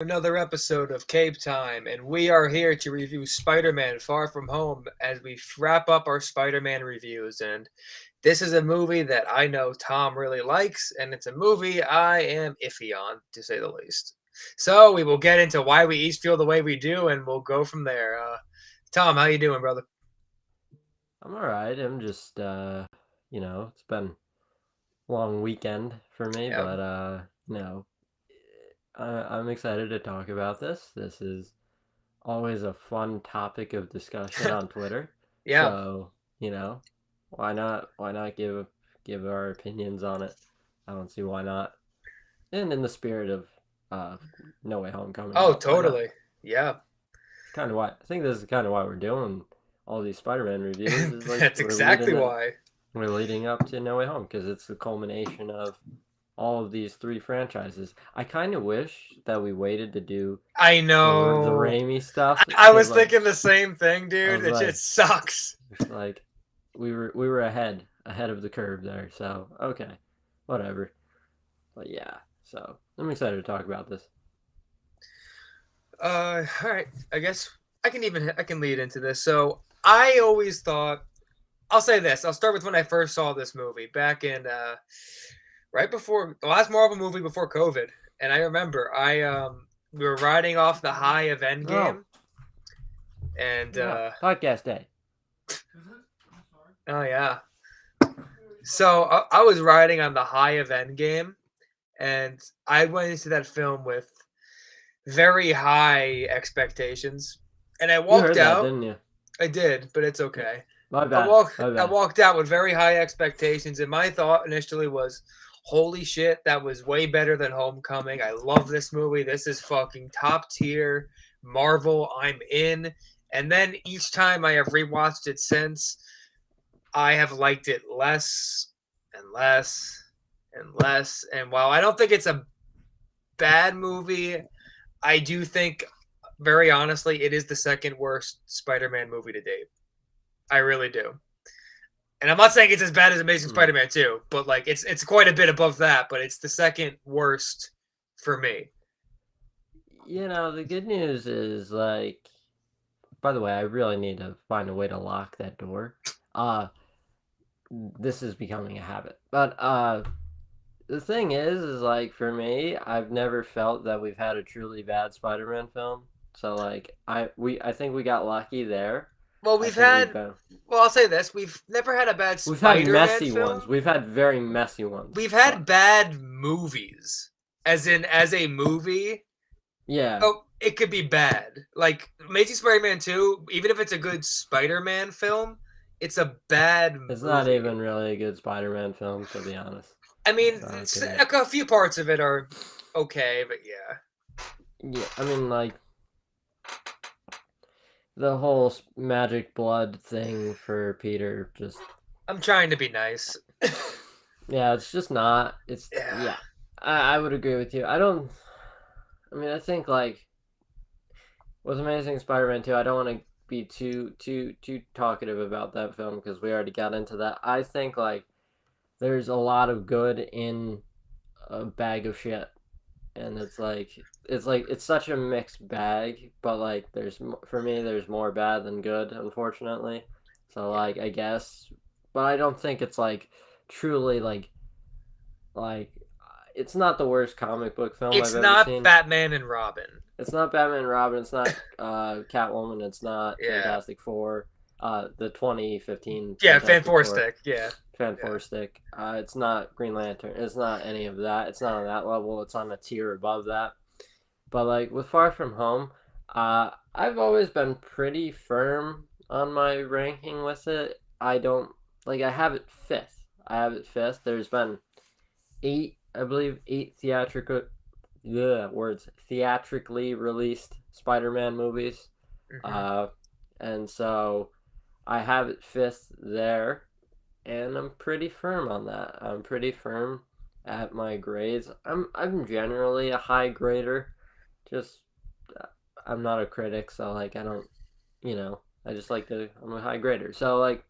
Another episode of Cape Time, and we are here to review Spider-Man Far From Home as we wrap up our Spider-Man reviews. And this is a movie that I know Tom really likes, and it's a movie I am iffy on, to say the least. So we will get into why we each feel the way we do, and we'll go from there. Tom, how you doing, brother? I'm all right. I'm just, it's been a long weekend for me, Yeah, but I'm excited to talk about this. This is always a fun topic of discussion on Twitter. yeah. So, you know, why not give our opinions on it? I don't see why not. And in the spirit of uh No Way Home coming Oh, out, why not? totally. Yeah, It's kind of why I think this is kind of why we're doing all these Spider-Man reviews is like that's exactly why. we're leading up to No Way Home because it's the culmination of all of these three franchises. I kind of wish that we waited to do I the know. Raimi stuff I because was thinking the same thing, I dude. was It like just sucks. it's like we were ahead of the curve there. So okay, whatever. But yeah, so I'm excited to talk about this. All right. I guess I can lead into this. So I always thought I'll say this. I'll start with when I first saw this movie back in right before the last Marvel movie before COVID, and I remember I we were riding off the high of Oh Endgame, and yeah, podcast day. oh yeah. So I was riding on the high of Endgame, and I went into that film with very high expectations, and I You walked heard that, out. didn't you? I did, but it's Yeah. okay. My I bad. walked My I bad. walked out with very high expectations, and my thought initially was, "Holy shit, that was way better than Homecoming. I love this movie. This is fucking top tier Marvel. I'm in." And then each time I have rewatched it since, I have liked it less and less and less. And while I don't think it's a bad movie, I do think, very honestly, it is the second worst Spider-Man movie to date. I really do. And I'm not saying it's as bad as Amazing Hmm. Spider-Man 2, but like it's quite a bit above that, but it's the second worst for me. The good news is like. By the way, I really need to find a way to lock that door. Uh, this is becoming a habit. But the thing is like for me, I've never felt that we've had a truly bad Spider-Man film. So like I think we got lucky there. Well, I we've think we've had been well, I'll say this, we've never had a bad we've had Spider-Man messy ones. film. We've had very messy ones. We've had But bad movies. As a movie, yeah, oh, it could be bad. Like Amazing Spider-Man 2, even if it's a good Spider-Man film, it's a bad it's not movie. even really a good Spider-Man film to be honest. I mean, So okay. a few parts of it are okay, but yeah. Yeah, I mean like the whole magic blood thing for Peter just I'm trying to be nice. yeah, it's just not. It's Yeah. yeah. I would agree with you. I don't. I mean, I think like with Amazing Spider-Man 2, I don't want to be too talkative about that film because we already got into that. I think like there's a lot of good in a bag of shit, and it's such a mixed bag. But like for me, there's more bad than good, unfortunately. So Yeah. like I guess, but I don't think it's like truly like it's not the worst comic book film I've It's ever not seen. Batman and Robin. It's not Batman and Robin. It's not Catwoman. It's not Yeah. Fantastic Four. The 2015 Yeah, Fan Fantastic Four Four, Stick. Yeah. Fan Yeah. Four Stick. It's not Green Lantern. It's not any of that. It's not on that level. It's on a tier above that. But like with Far From Home, I've always been pretty firm on my ranking with it. I don't like. I have it fifth. I have it fifth. There's been I believe, eight theatrically released Spider-Man movies, Hmm. uh, and so I have it fifth there, and I'm pretty firm on that. I'm pretty firm at my grades. I'm generally a high grader, just I'm not a critic, so like I don't, I just like to. I'm a high grader, so like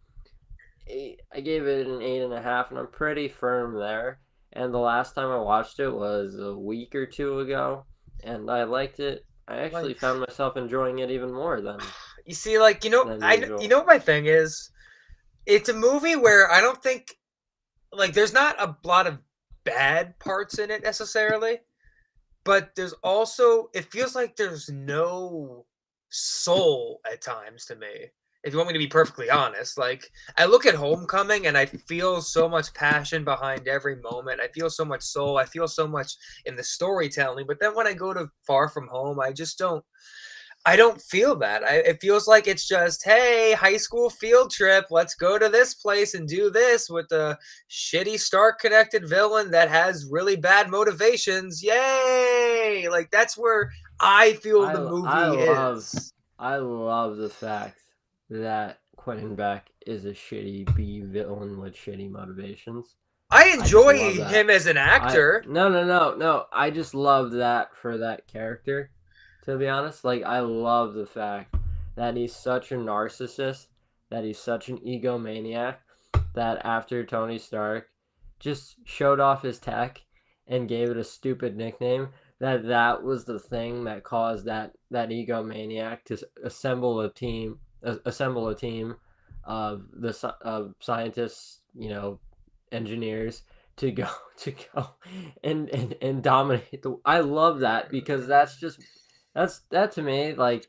I gave it an 8.5, and I'm pretty firm there. And the last time I watched it was a week or two ago, and I liked it. I actually Like, found myself enjoying it even more you see, like, than you usual. know what my thing is? It's a movie where I don't think, like, there's not a lot of bad parts in it necessarily, but there's also, it feels like there's no soul at times to me. If you want me to be perfectly honest, like, I look at Homecoming and I feel so much passion behind every moment. I feel so much soul. I feel so much in the storytelling. But then when I go to Far From Home, I don't feel that. It feels like it's just, hey, high school field trip. Let's go to this place and do this with a shitty Stark connected villain that has really bad motivations. Yay! Like, that's where I feel the I movie love is. I love the fact that Quentin Beck is a shitty B villain with shitty motivations. I I just enjoy love that. him as an I actor. no. I just love that for that character. To be honest, like I love the fact that he's such a narcissist, that he's such an egomaniac, that after Tony Stark just showed off his tech and gave it a stupid nickname, that was the thing that caused that egomaniac to assemble a team of of scientists, engineers to go to go and dominate the. I love that because that to me, like,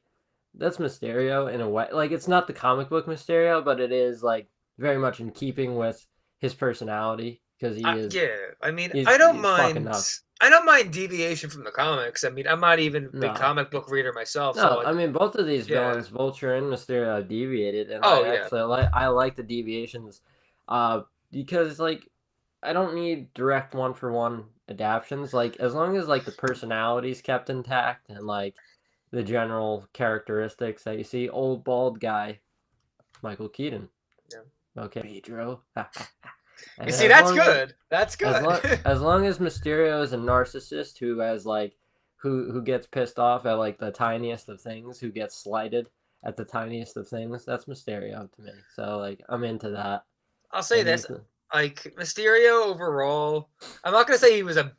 that's Mysterio in a way. Like, it's not the comic book Mysterio, but it is like very much in keeping with his personality because Yeah, I mean, he's fucking nuts. I don't mind deviation from the comics. I mean, I'm not even a big No, comic book reader myself, so no. I like, mean, both of these yeah. villains, Vulture and Mysterio, have deviated, and Oh yeah. I like the deviations, uh, because like I don't need direct one for one adaptions. Like as long as like the personalities kept intact and like the general characteristics that you see. Old bald guy, Michael Keaton. Yeah. Okay, Pedro. You And see, that's good. That's good. as long as Mysterio is a narcissist who has like who gets pissed off at like the tiniest of things, who gets slighted at the tiniest of things, that's Mysterio to me. So like I'm into that. I'll say And this, he's like Mysterio overall, I'm not gonna say he was a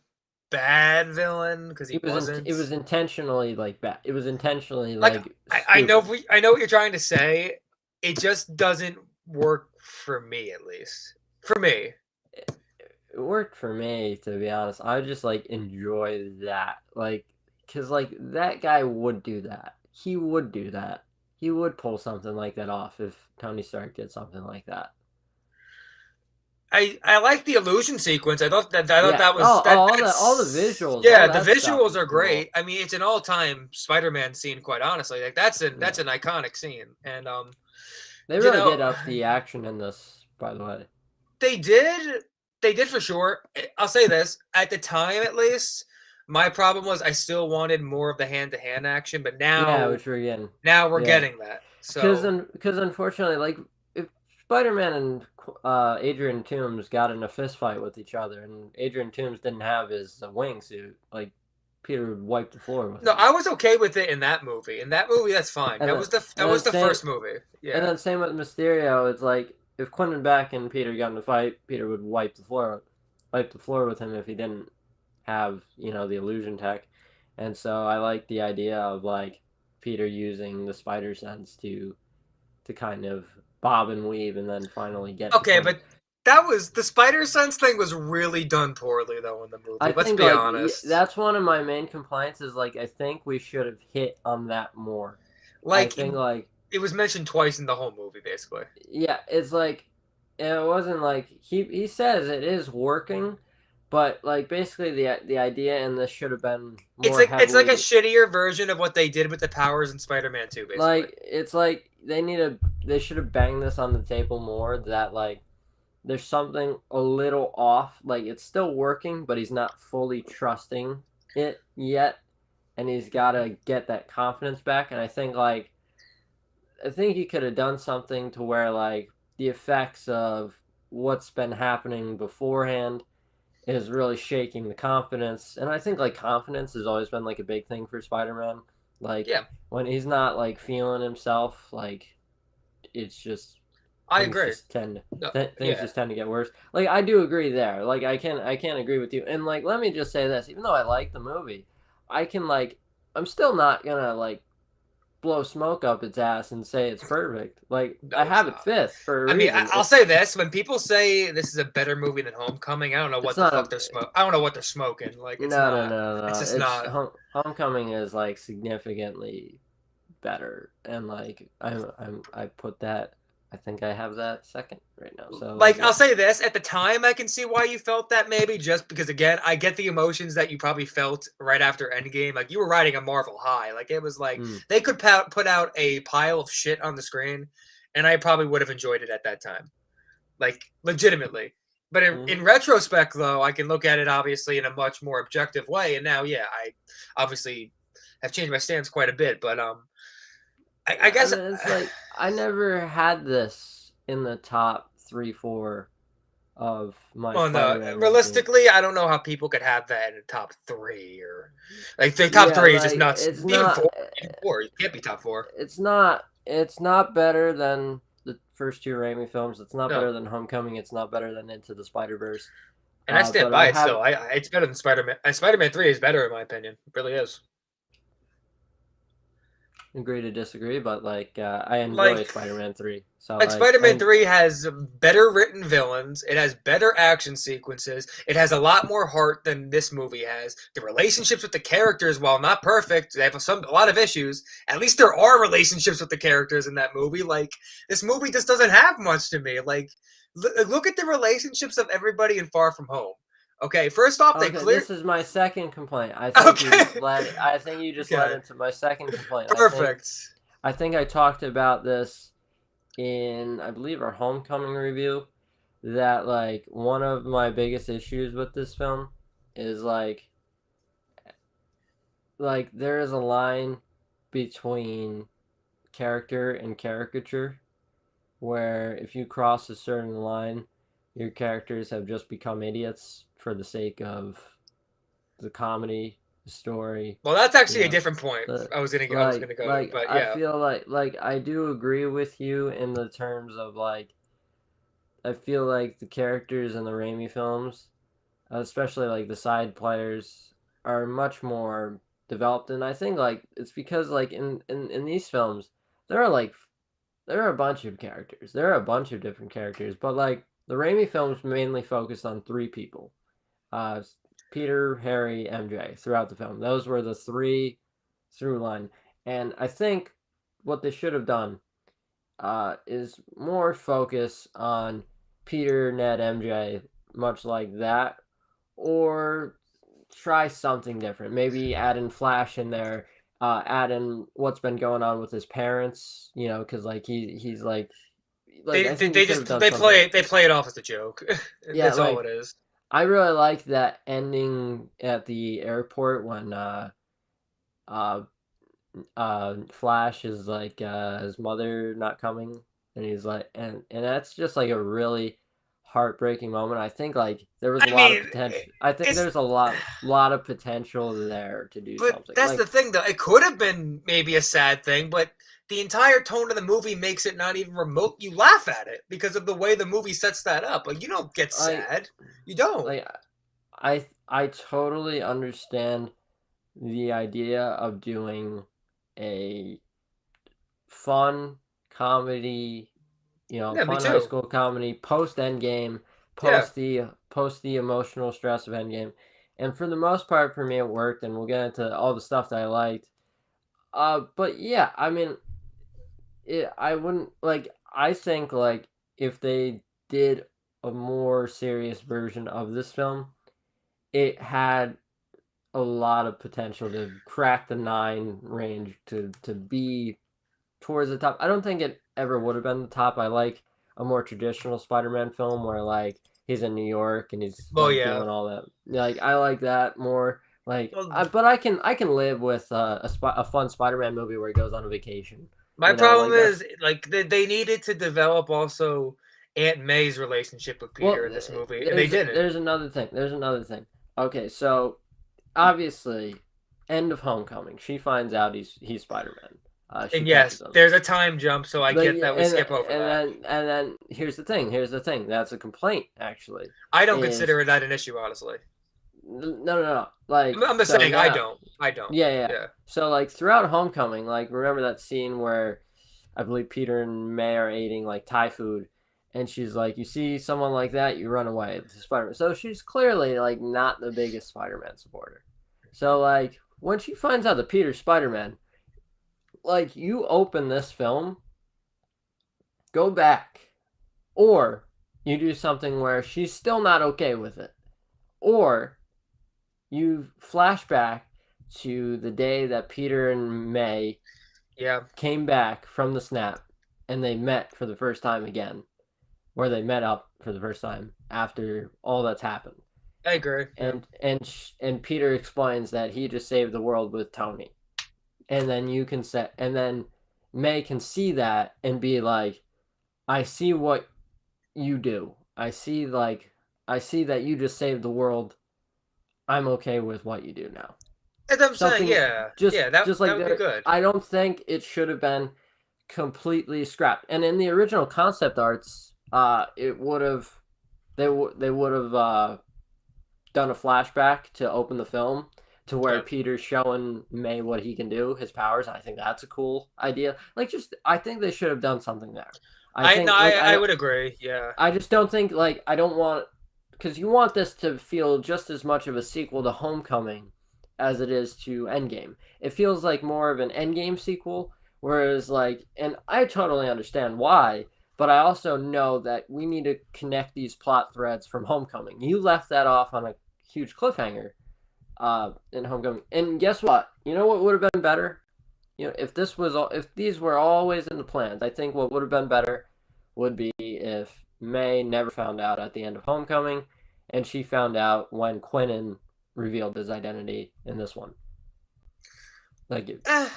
bad villain because he it wasn't. was intentionally like bad. It was intentionally Like, like I know stupid. I know what you're trying to say. It just doesn't work for me, at least. For me, It worked for me, to be honest. I just like enjoy that, like, cause like that guy would do that. He would do that. He would pull something like that off if Tony Stark did something like that. I like the illusion sequence. I thought Yeah. that was All the that's visuals, all yeah. The that stuff visuals is are cool. great. I mean, it's an all time Spider Man scene. Quite honestly, like Yeah. that's an iconic scene, and They you really know, did up the action in this, by the way. they did. They did for sure. I'll say this at the time, at least. My problem was I still wanted more of the hand to hand action, but Yeah, which we're getting. now we're Yeah. getting that. So Because unfortunately, like if Spider-Man and Adrian Toomes got in a fist fight with each other, and Adrian Toomes didn't have his wingsuit, like Peter would wipe the floor with no, him. I was okay with it in that movie. In that movie, that's fine. And then That was the first movie. and Yeah. then same with Mysterio. It's like if Quentin Beck and Peter got in a fight, Peter would wipe the floor with him if he didn't have the illusion tech. And so I like the idea of like Peter using the spider sense to kind of bob and weave and then finally get to Okay, Quentin. but that was the spider sense thing was really done poorly though in the I movie. Let's think be like honest. that's one of my main complaints is like I think we should have hit on that more. I Like think like it was mentioned twice in the whole movie, basically. yeah, it's like it wasn't like he says it is working, but like basically the idea in this should have been more It's like a heavily shittier version of what they did with the powers in Spider-Man 2, basically. like it's like they should have banged this on the table more that like there's something a little off. Like it's still working, but he's not fully trusting it yet, and he's got to get that confidence back. And I think he could have done something to where like the effects of what's been happening beforehand is really shaking the confidence. And I think like confidence has always been like a big thing for Spider-Man. Like Yeah, when he's not like feeling himself, like it's just I agree. No, things yeah. just tend to get worse. Like I do agree there. Like I can't agree with you. And like let me just say this, even though I like the movie, I can like, I'm still not gonna like blow smoke up its ass and say it's perfect. Like I No, it's have it not. fifth for a I mean, reason. I'll say this: when people say this is a better movie than Homecoming, I don't know It's what the not fuck a they're smoke. I don't know what they're smoking. Like, it's no no not. no no. It's No. just It's not. Homecoming is like significantly better, and like I put that. I think I have that second right now. So like Like, I'll say this: at the time, I can see why you felt that maybe, just because again, I get the emotions that you probably felt right after Endgame. Like, you were riding a Marvel high. Like, it was like mm, they could put out a pile of shit on the screen, and I probably would have enjoyed it at that time. Like, legitimately. But in mm-hmm. retrospect, though, I can look at it obviously in a much more objective way. And now, yeah, I obviously have changed my stance quite a bit. But I I guess. mean, it's like I never had this in the top three, four of my Well, no, Spider-Man rankings. realistically, I don't know how people could have that in the top three, or like the top Yeah, three is just like nuts. it's Even not, four, even four, you can't be top four. it's not better than the first two Raimi films. It's not No, better than Homecoming. It's not better than Into the Spider-Verse. and I stand But I by it have still. It's better than Spider Man. Spider Man Three is better in my opinion. It really is. agree to disagree, but like I enjoy Like Spider-Man 3. So Like like Spider-Man 3 has better written villains, it has better action sequences, it has a lot more heart than this movie has. The relationships with the characters, while not perfect, they have a lot of issues. At least there are relationships with the characters in that movie. Like, this movie just doesn't have much to me. Like, look at the relationships of everybody in Far From Home. Okay, first off, they okay, clear. this is my second complaint. Okay. I think you just led Okay. into my second complaint. Perfect. I think I talked about this in I believe our Homecoming review that like one of my biggest issues with this film is like there is a line between character and caricature where if you cross a certain line your characters have just become idiots for the sake of the comedy, the story, Well, that's you actually a know. different point The I was gonna go to, but I yeah. feel like I do agree with you in the terms of like I feel like the characters in the Raimi films, especially like the side players, are much more developed, and I think like it's because like in these films there are like there are a bunch of characters, there are a bunch of different characters, but like the Raimi films mainly focused on three people, uh, Peter, Harry, MJ throughout the film. Those were the three through line, and I think what they should have done is more focus on Peter, Ned, MJ, much like that, or try something different. Maybe add in Flash in there, add in what's been going on with his parents, you know, because like he's like I think you could have done something. They play it off as a joke. Yeah, That's all like it is. I really like that ending at the airport when uh Flash is like his mother not coming, and he's like, and that's just like a really heartbreaking moment. I think like there was a I lot of mean, potential. I think it's there's a lot of potential there to do but something. that's the Like thing though. It could have been maybe a sad thing, but the entire tone of the movie makes it not even remote. You laugh at it because of the way the movie sets that up. Like, you don't get like sad. You don't. like I totally understand the idea of doing a fun comedy, you know, Yeah, me fun high too. school comedy post Endgame, Yeah. post the emotional stress of Endgame, and for the most part, for me, it worked. And we'll get into all the stuff that I liked. But yeah, I mean, I wouldn't like. I think like if they did a more serious version of this film, it had a lot of potential to crack the nine range to be towards the top. I don't think it ever would have been the top. I like a more traditional Spider-Man film where like he's in New York and he's Well, like yeah. doing all that. Like I like that more. Well, But I can live with a fun Spider-Man movie where he goes on a vacation. my You know, problem like that's is like they needed to develop also Aunt May's relationship with well. Peter in this movie, and they didn't. There's another thing. There's another thing. Okay, so obviously, end of Homecoming, she finds out he's Spider-Man. She And catches yes, him. there's a time jump, so I But get yeah, that we skip over that. and then here's the thing. Here's the thing. That's a complaint actually. I don't Is consider that an issue, honestly. No. Like, I'm just so saying, now, I don't. yeah. Yeah, So like throughout Homecoming, like remember that scene where I believe Peter and May are eating like Thai food, and she's like, "You see someone like that, you run away." To Spider-Man. So she's clearly like not the biggest Spider-Man supporter. So like when she finds out that Peter's Spider-Man, like you open this film, go back, or you do something where she's still not okay with it, or you flash back to the day that Peter and May yeah, came back from the snap and they met for the first time again, where they met up for the first time after all that's happened. I agree. Yeah, And Peter explains that he just saved the world with Tony. And then you can set and then May can see that and be like, I see what you do. I see that you just saved the world. I'm okay with what you do now. as I'm saying, Something yeah, just yeah, that just that like would be there, good. I don't think it should have been completely scrapped. And in the original concept arts, it would have they would have done a flashback to open the film to where Yeah, Peter's showing May what he can do, his powers. And I think that's a cool idea. Like, just I think they should have done something there. I I no, think like I would agree. Yeah, I just don't think like I don't want because you want this to feel just as much of a sequel to Homecoming as it is to Endgame. It feels like more of an Endgame sequel, whereas like, and I totally understand why, but I also know that we need to connect these plot threads from Homecoming. You left that off on a huge cliffhanger in Homecoming, and guess what? You know what would have been better? You know, if this was all, if these were always in the plans, I think what would have been better would be if May never found out at the end of Homecoming, and she found out when Quinnen revealed his identity in this one. Thank you. eh,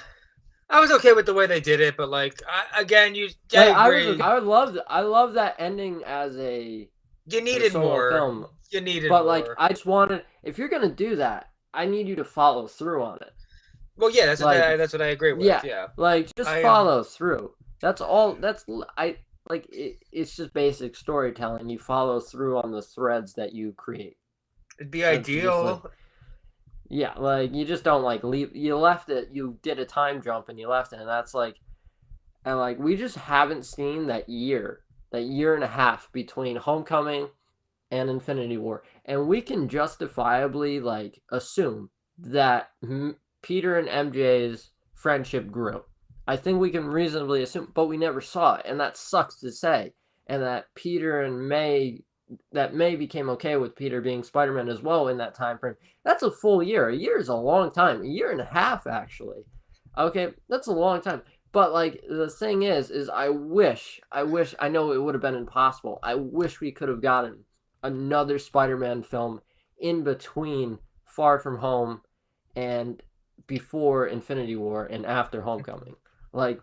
I was okay with the way they did it, but like, again, I Like agree. I love that ending as You a needed solo more. film, You needed but like more. I just wanted if you're gonna do that, I need you to follow through on it. Well, yeah, Like that's what I agree with. yeah, Yeah, like just I am. follow through. That's all. That's I like it's just basic storytelling. You follow through on the threads that you create. It'd be That's just like ideal. yeah, like you just don't like leave. You left it. You did a time jump and you left it, and that's like and like we just haven't seen that year and a half between Homecoming and Infinity War, and we can justifiably like assume that Peter and MJ's friendship grew. I think we can reasonably assume, but we never saw it, and that sucks to say. And that May became okay with Peter being Spider-Man as well in that time frame. That's a full year. A year is a long time. A year and a half, actually. Okay, that's a long time. But like the thing is I know it would have been impossible. I wish we could have gotten another Spider-Man film in between Far From Home and before Infinity War and after Homecoming. Like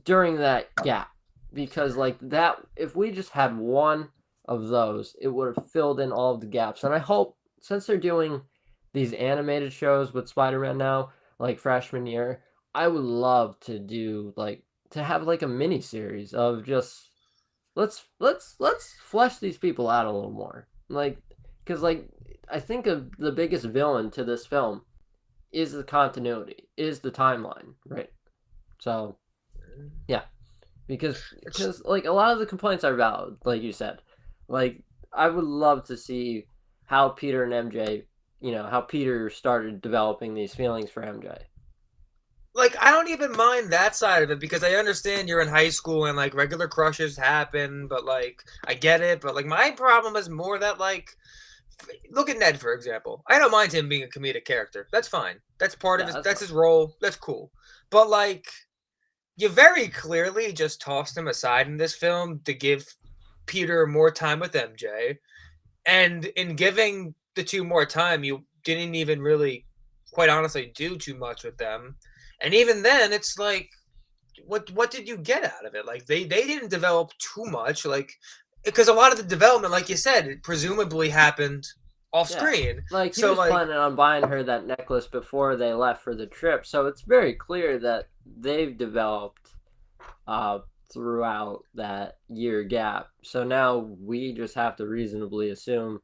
during that gap, because like that, if we just had one of those, it would have filled in all of the gaps. And I hope since they're doing these animated shows with Spider-Man now, like freshman year, I would love to do like to have like a mini series of just let's flesh these people out a little more. Like because like I think of the biggest villain to this film is the continuity, is the timeline, right? So yeah, because like a lot of the complaints are valid, like you said. Like I would love to see how Peter and MJ, how Peter started developing these feelings for MJ. Like, I don't even mind that side of it because I understand you're in high school and like regular crushes happen, but like I get it. But like my problem is more that like look at Ned for example. I don't mind him being a comedic character. That's fine. That's part of Yeah, his. that's That's fine. his role. That's cool. But like you very clearly just tossed him aside in this film to give Peter more time with MJ, and in giving the two more time, you didn't even really, quite honestly, do too much with them. And even then, it's like, what did you get out of it? Like they didn't develop too much, like because a lot of the development, like you said, it presumably happened off Yeah. screen. Like he So was like, planning on buying her that necklace before they left for the trip. So it's very clear that they've developed uh throughout that year gap. So now we just have to reasonably assume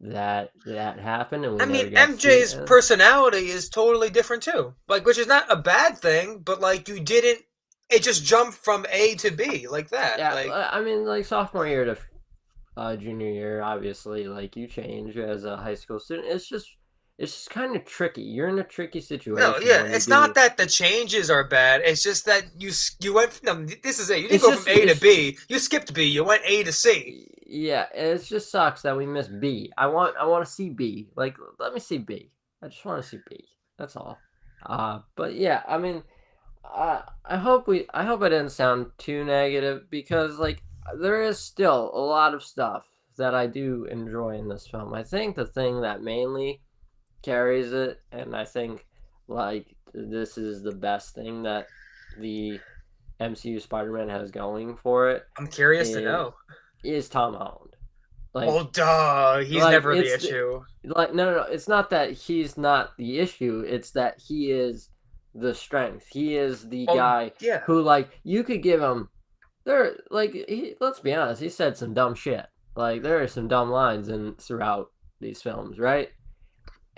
that happened, and we I mean, never got to see MJ's it. personality is totally different too. Like, which is not a bad thing, but like you didn't. It just jumped from A to B like that. Yeah, Like, I mean, like sophomore year to junior year, obviously, like you change as a high school student. It's just kind of tricky. You're in a tricky no, situation yeah, when you it's not do. that the changes are bad. It's just that you went. No, this is it. You didn't It's go from just A to it's B. You skipped B. You went A to C. yeah. It just sucks that we missed B. I want to see B. Like let me see B. I just want to see B. That's all. But yeah, I mean, I hope I didn't sound too negative because like there is still a lot of stuff that I do enjoy in this film. I think the thing that mainly carries it, and I think like this is the best thing that the MCU Spider-Man has going for it I'm curious to is know. is Tom Holland. Well, Like duh. He's like never the issue. like no, it's not that he's not the issue, it's that he is the strength. He is the Well, guy yeah. who like you could give him there like let's be honest, he said some dumb shit. Like there are some dumb lines in throughout these films, right?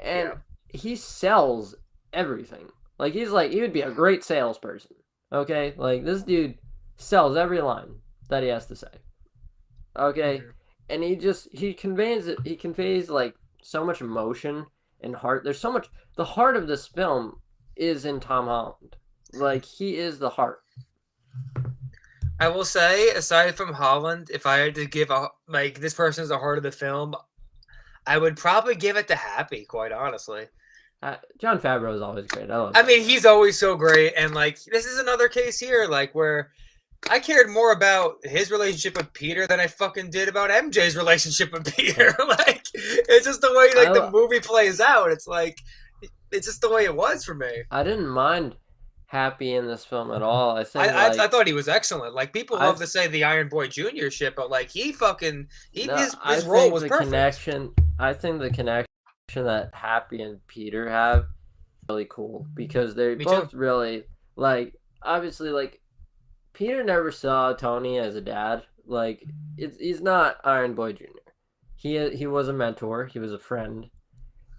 And Yeah. he sells everything. Like he's like he would be a great salesperson. Okay? Like this dude sells every line that he has to say. Okay? Mhm. And he conveys like so much emotion and heart. There's so much the heart of this film is in Tom Holland. Like he is the heart. I will say, aside from Holland, if I had to give a like this person's the heart of the film, I would probably give it to Happy. Quite honestly. John Favreau is always great. I love I John mean, he's Favreau. always so great, and like this is another case here, like where I cared more about his relationship with Peter than I fucking did about MJ's relationship with Peter. Like, it's just the way like the I movie plays out. It's like it's just the way it was for me. I didn't mind Happy in this film at all. I I, think I I like thought he was excellent. Like people love I've to say the Iron Boy Junior shit, but like he fucking he no, his role was perfect. I think the connection that Happy and Peter have is really cool because they Me too. both really like obviously like Peter never saw Tony as a dad. Like he's not Iron Boy Jr. He was a mentor, he was a friend,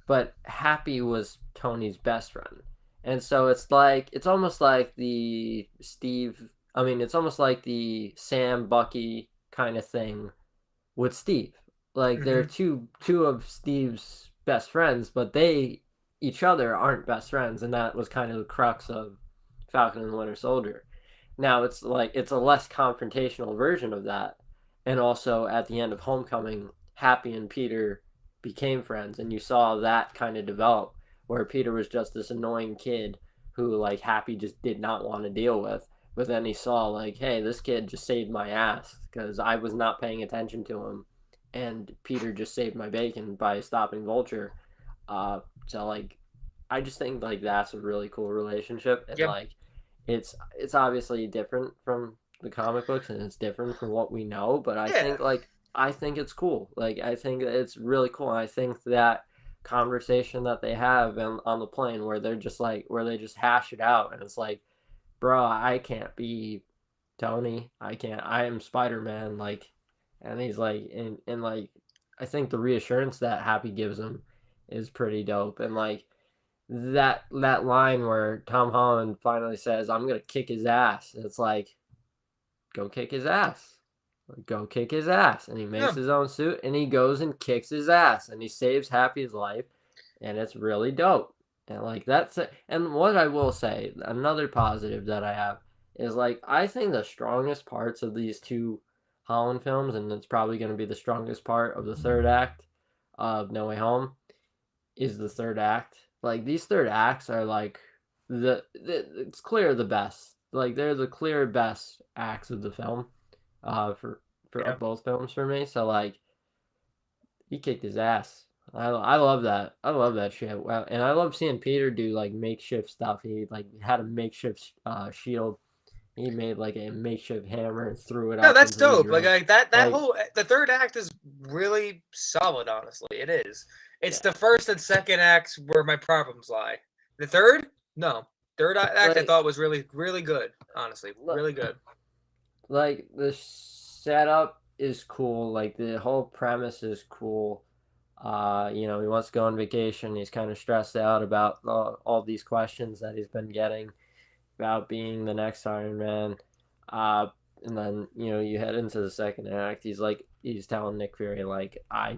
but Happy was Tony's best friend. And so it's almost like the Steve I mean it's almost like the Sam Bucky kind of thing with Steve. Like they're Hmm. two of Steve's best friends, but they each other aren't best friends, and that was kind of the crux of Falcon and the Winter Soldier. Now it's like it's a less confrontational version of that, and also at the end of Homecoming, Happy and Peter became friends, and you saw that kind of develop where Peter was just this annoying kid who like Happy just did not want to deal with. But then he saw like, hey, this kid just saved my ass because I was not paying attention to him, and Peter just saved my bacon by stopping Vulture. So like, I just think like that's a really cool relationship, and Yep. like, it's obviously different from the comic books, and it's different from what we know. But Yeah. I think it's cool. Like I think it's really cool. And I think that conversation that they have on the plane where they're just like where they just hash it out, and it's like, bro, I can't be Tony. I can't. I am Spider Man. Like, and he's like, and like, I think the reassurance that Happy gives him is pretty dope. And like that line where Tom Holland finally says, "I'm gonna kick his ass." It's like, go kick his ass. Go kick his ass. And he makes Yeah. his own suit and he goes and kicks his ass and he saves Happy's life. And it's really dope. And like that's it. And what I will say, another positive that I have is like I think the strongest parts of these two Holland films, and it's probably going to be the strongest part of the third act of No Way Home, is the third act. Like these third acts are like it's clear the best. Like they're the clear best acts of the film, for Yeah. both films for me. So like he kicked his ass. I love that. I love that shit. Wow. And I love seeing Peter do like makeshift stuff. He like had a makeshift shield. He made like a makeshift hammer and threw it No, up that's into the dope. Like, drone. that Like whole the third act is really solid. Honestly, it is. It's yeah, the first and second acts where my problems lie. The third, no. Act I like thought was really good. Honestly, really good. like the setup is cool. Like the whole premise is cool. You know, he wants to go on vacation. He's kind of stressed out about all these questions that he's been getting about being the next Iron Man. Uh, and then you know you head into the second act. He's telling Nick Fury like I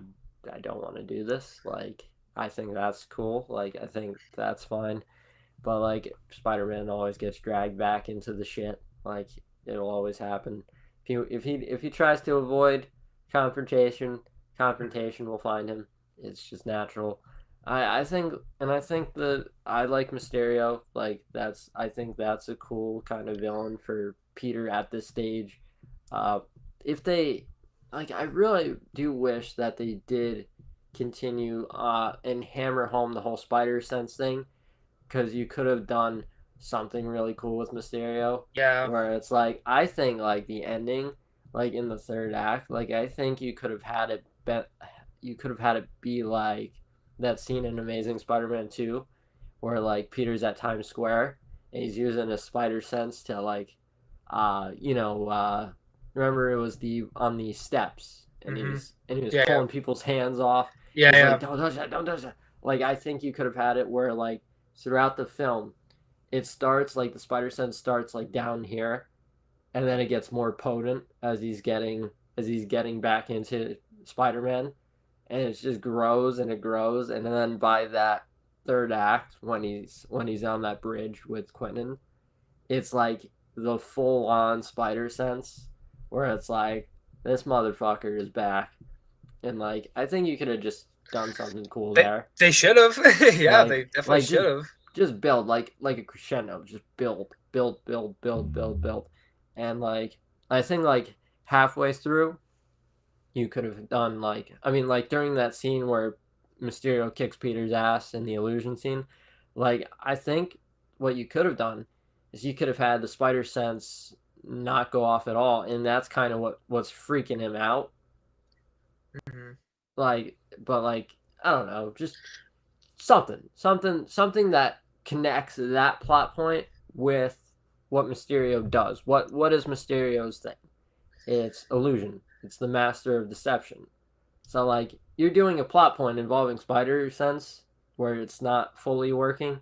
don't want to do this. Like I think that's cool. Like I think that's fine. But like Spider Man always gets dragged back into the shit. Like it'll always happen. If he tries to avoid confrontation, confrontation will find him. It's just natural. I think that I like Mysterio. Like I think that's a cool kind of villain for Peter at this stage. Uh, if they I really do wish that they did continue and hammer home the whole spider sense thing, because you could have done something really cool with Mysterio, Yeah. where it's like I think like the ending, like in the third act, like I think you could have had it be like that scene in Amazing Spider-Man 2 where like Peter's at Times Square and he's using his spider sense to like you know remember it was the on the steps and Hmm. he was Yeah. Yeah. pulling people's hands off. Yeah. He's Yeah. like, don't touch that, don't touch that. Like I think you could have had it where like throughout the film it starts like the spider sense starts like down here and then it gets more potent as he's getting back into Spider-Man, and it just grows and it grows, and then by that third act when he's on that bridge with Quentin, it's like the full on spider sense where it's like this motherfucker is back, and like I think you could have just done something cool They there, they should have. Yeah, like they definitely just should have. build like a crescendo, just build, and like I think like halfway through you could have done like I mean like during that scene where Mysterio kicks Peter's ass in the illusion scene, like I think what you could have done is you could have had the spider sense not go off at all, and that's kind of what's freaking him out. Hmm. Like, but like I don't know, just something that connects that plot point with what Mysterio does. What is Mysterio's thing? It's illusion. It's the master of deception. So like you're doing a plot point involving spider sense where it's not fully working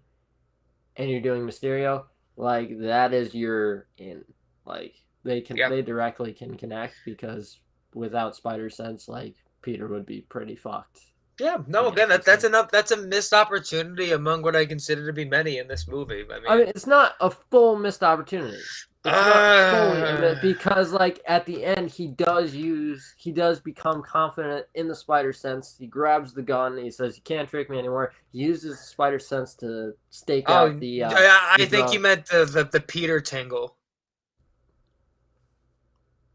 and you're doing Mysterio, like that is your in. Like Yeah. they directly can connect because without spider sense, like Peter would be pretty fucked Yeah. to No. get Again, this that's thing. enough. That's a missed opportunity among what I consider to be many in this movie. I I mean, mean, it's not a full missed opportunity. It's not fully a uh, miss because, like, at the end, he does become confident in the spider sense. He grabs the gun. He says, "You can't trick me anymore." He uses the spider sense to stake oh, out I the think you drug. meant the Peter tingle.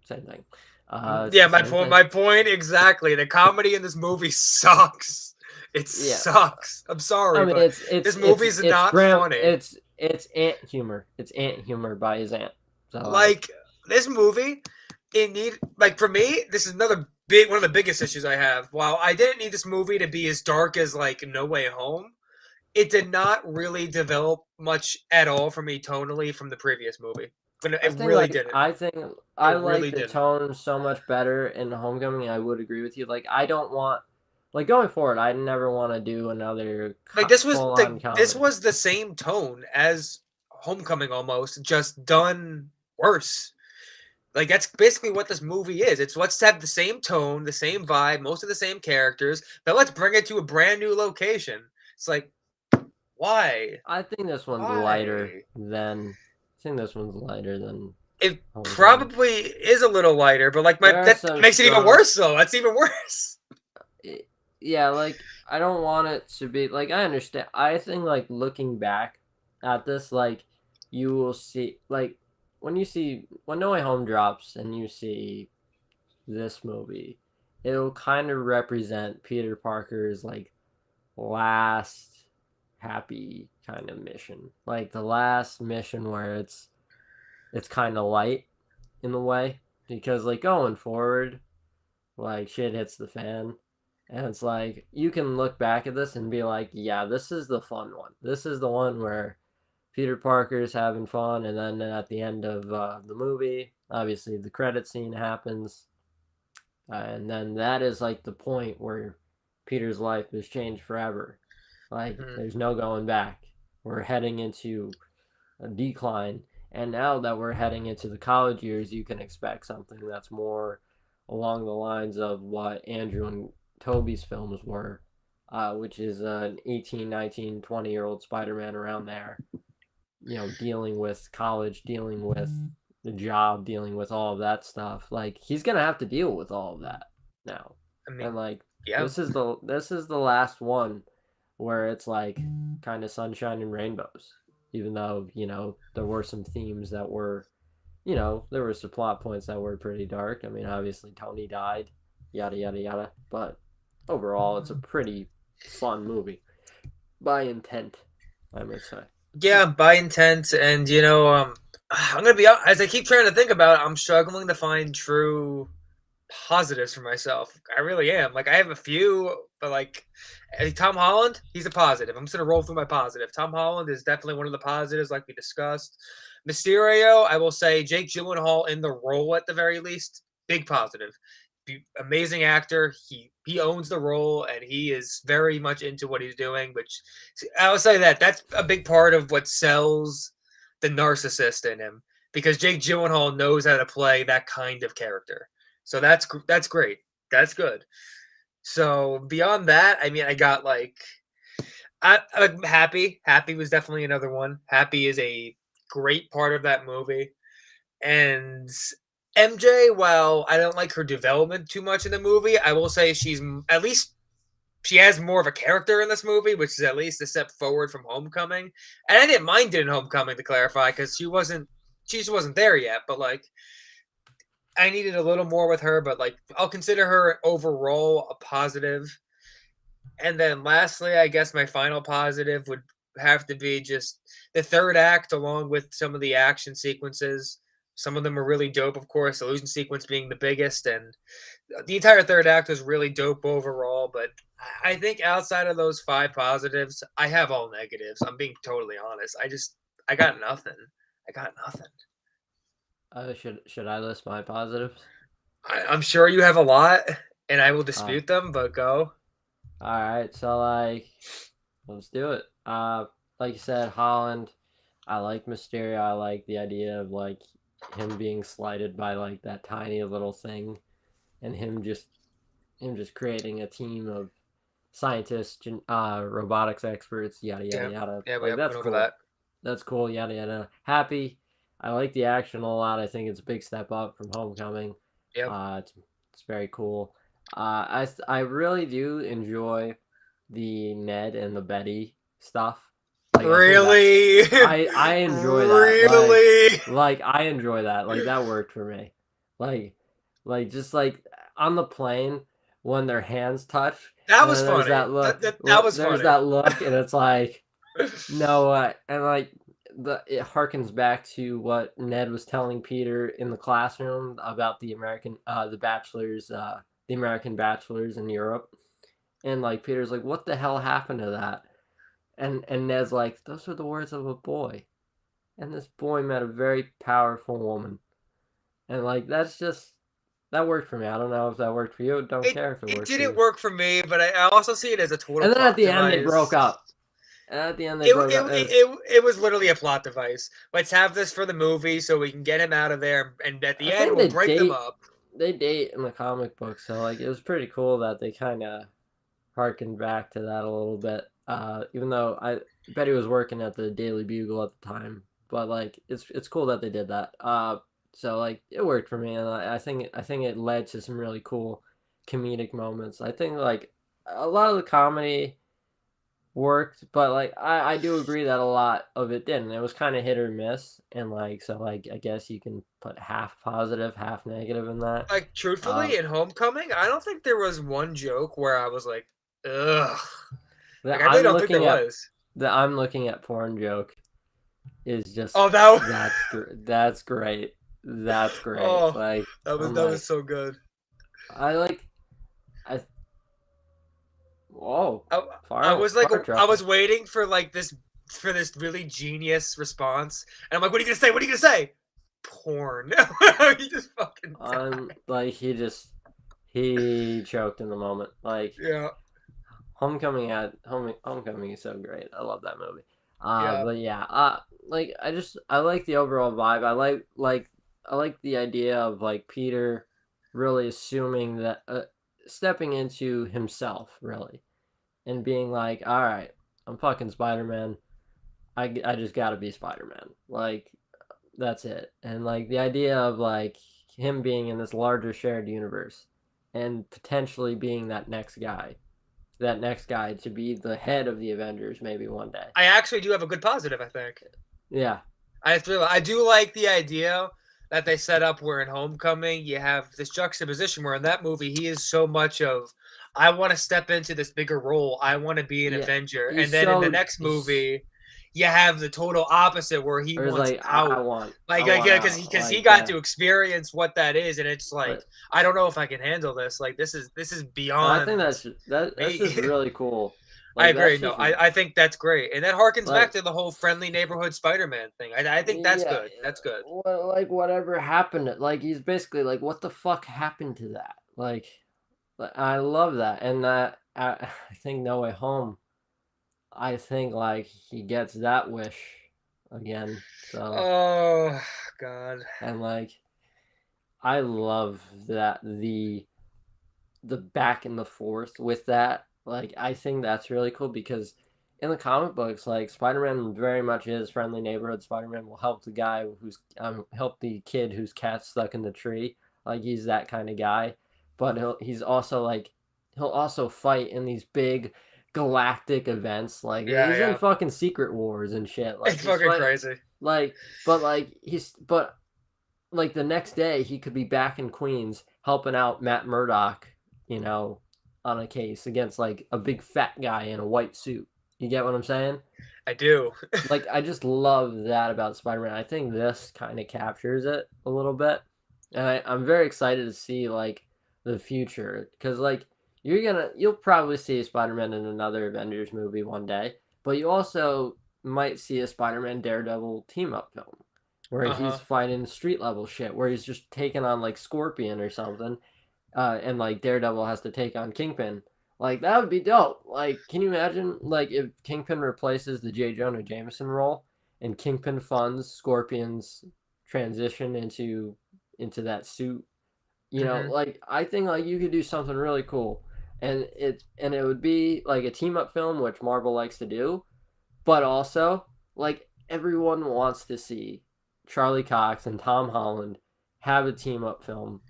Same thing. It's Yeah, the same thing. my point exactly. The comedy in this movie sucks. It Yeah, sucks. I'm I sorry, mean, but this movie's not funny. it's ant humor. It's ant humor by his aunt. So like, Like this movie, it need like for me, this is another big one of the biggest issues I have. While I didn't need this movie to be as dark as like No Way Home, it did not really develop much at all for me tonally from the previous movie. But I it think really like didn't. I think I It like really the didn't. tone so much better in Homecoming. I would agree with you. Like I don't want like going forward. I never want to do another Like full on this comedy. was the same tone as Homecoming almost, just done worse. Like that's basically what this movie is. It's let's have the same tone, the same vibe, most of the same characters, but let's bring it to a brand new location. It's like why? I think this one's lighter Why? than I think this one's lighter than It Homecoming. probably is a little lighter, but like my There are that some makes it even strong worse though. That's even worse. yeah, like I don't want it to be like I understand. I think like looking back at this, like you will see like when No Way Home drops and you see this movie, it'll kind of represent Peter Parker's like last happy kind of mission, like the last mission where it's kind of light in the way because like going forward like shit hits the fan and it's like you can look back at this and be like yeah this is the fun one, this is the one where Peter Parker's having fun, and then at the end of the movie obviously the credit scene happens, and then that is like the point where Peter's life has changed forever. Like, Mhm. there's no going back. We're heading into a decline. And now that we're heading into the college years, you can expect something that's more along the lines of what Andrew and Toby's films were, which is an 18, 19, 20-year-old Spider-Man around there, dealing with college, dealing with the job, dealing with all of that stuff. Like, he's gonna have to deal with all of that now. I And mean, like, yeah. this is the last one where it's like kind of sunshine and rainbows. Even though, there were some themes that were, there were some plot points that were pretty dark. I mean, obviously Tony died, yada yada yada. But overall, it's a pretty fun movie by intent, I would say. Yeah, by intent, and I'm gonna be as I keep trying to think about it, I'm struggling to find true positives for myself. I really am. Like I have a few, but like Tom Holland, he's a positive. I'm just gonna roll through my positive. Tom Holland is definitely one of the positives, like we discussed. Mysterio, I will say Jake Gyllenhaal in the role at the very least, big positive. Amazing actor. He owns the role and he is very much into what he's doing. Which I will say that's a big part of what sells the narcissist in him because Jake Gyllenhaal knows how to play that kind of character. So that's great. That's good. So beyond that, I mean, I got like I'm Happy. Happy was definitely another one. Happy is a great part of that movie. And MJ, while I don't like her development too much in the movie, I will say at least she has more of a character in this movie, which is at least a step forward from Homecoming. And I didn't mind it in Homecoming to clarify because she just wasn't there yet. But like I needed a little more with her, but like I'll consider her overall a positive. And then lastly, I guess my final positive would have to be just the third act, along with some of the action sequences. Some of them are really dope, of course, the illusion sequence being the biggest, and the entire third act was really dope overall. But I think outside of those five positives, I have all negatives. I'm being totally honest. I got nothing. I got nothing. Should I list my positives? I'm sure you have a lot, and I will Uh, dispute them, but go. all right. So like, let's do it. Like you said, Holland. I like Mysterio. I like the idea of like him being slighted by like that tiny little thing, and him just creating a team of scientists, robotics experts, yada yada Yeah, yada. yeah, we Like, that's went over cool. that. That's cool. Yada yada. Happy. I like the action a lot. I think it's a big step up from Homecoming. Yep. It's very cool. I really do enjoy the Ned and the Betty stuff. Like, I think that Really? I enjoy that. Really? Like I enjoy that. Like, that worked for me. Like just like on the plane when their hands touch, That and was then there's funny. that look. That was There's funny. that look, and it's like, no, and like it harkens back to what Ned was telling Peter in the classroom about the American bachelors in Europe, and like Peter's like, what the hell happened to that? And Ned's like, those are the words of a boy, and this boy met a very powerful woman, and like that worked for me. I don't know if that worked for you. Don't It care if it it worked for didn't you. work for me, but I also see it as a total And then at plot the end they broke device. up. And at the end they It, broke up. it, it, it was literally a plot device. Let's have this for the movie so we can get him out of there, and at the I end think we'll break them up. they date in the comic book, so like it was pretty cool that they kind of harkened back to that a little bit. Even though I bet he was working at the Daily Bugle at the time, but like it's cool that they did that. So like it worked for me, and I think it led to some really cool comedic moments. I think like a lot of the comedy worked, but like I do agree that a lot of it didn't. It was kind of hit or miss, and like so like I guess you can put half positive, half negative in that. Like Uh, truthfully, in Homecoming, I don't think there was one joke where I was like, ugh. the Like I really don't think there was. I'm looking at porn joke is just Oh, that that's great. That's great. oh Like, I'm that like, was so good. I like I whoa, I, fire I truck. was waiting for like this really genius response, and I'm like, what are you gonna say? What are you gonna say? Porn. He just fucking died. Like he choked in the moment. Like, Yeah. Homecoming is so great. I love that movie. Yeah. But yeah, like I like the overall vibe. I like the idea of like Peter really assuming that stepping into himself really and being like, all right, I'm fucking Spider Man. I just gotta be Spider Man. Like that's it. And like the idea of like him being in this larger shared universe and potentially being that next guy to be the head of the Avengers maybe one day. I actually do have a good positive, I think. Yeah. I do like the idea that they set up where in Homecoming you have this juxtaposition where in that movie he is so much of I want to step into this bigger role. I want to be an Yeah. Avenger. And He's then in the so next he's movie you have the total opposite where he or he's wants like out. I Like want yeah, out. because he Like got yeah. to experience what that is, and it's like But I don't know if I can handle this. Like this is no, I think beyond that's me. just really cool. I Like agree. that's No, just I think that's great, and that harkens back like to the whole friendly neighborhood Spider-Man thing. I think that's yeah, good. That's good. like whatever happened like he's basically like what the fuck happened to that? Like I love that. And that I think No Way Home I think like he gets that wish again. So Oh God. and like I love that the back and the forth with that. Like I think that's really cool because in the comic books, like Spider-Man very much is friendly neighborhood. Spider-Man will help the guy who's help the kid whose cat's stuck in the tree. Like he's that kind of guy, but he's also like he'll also fight in these big galactic events. Like Yeah, he's in yeah. fucking Secret Wars and shit. Like It's he's fucking fight crazy. like but like the next day he could be back in Queens helping out Matt Murdock, you know, on a case against like a big fat guy in a white suit. You get what I'm saying? I do. Like I just love that about Spider-Man. I think this kind of captures it a little bit. And I'm very excited to see like the future because like you'll probably see Spider-Man in another Avengers movie one day, but you also might see a Spider-Man Daredevil team up film where he's Uh-huh. fighting street level shit, where he's just taking on like Scorpion or something, and like Daredevil has to take on Kingpin. Like that would be dope. Like, can you imagine like if Kingpin replaces the J. Jonah Jameson role and Kingpin funds Scorpion's transition into that suit? You know, Hmm. like I think like you could do something really cool, and it would be like a team up film, which Marvel likes to do, but also like everyone wants to see Charlie Cox and Tom Holland have a team up film,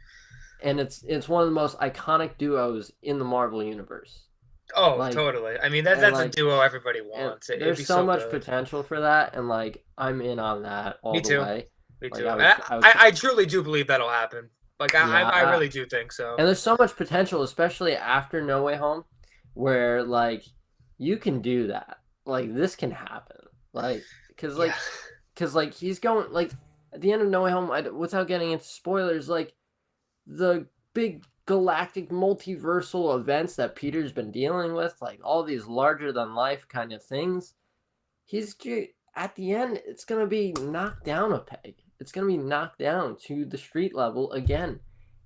and it's one of the most iconic duos in the Marvel universe. Oh, Like totally. I mean and that's a like duo everybody and wants. It'd there's be so so much good. potential for that, and like I'm in on that all Me the too. way. Me Like too. And I would I truly do believe that'll happen. Like yeah, I really do think so. and there's so much potential, especially after No Way Home, where like you can do that. Like this can happen. Like Yeah. because like he's going like at the end of No Way Home, without getting into spoilers, like the big galactic multiversal events that Peter's been dealing with, like all these larger than life kind of things, he's at the end it's gonna be knocked down a peg. It's gonna be knocked down to the street level again,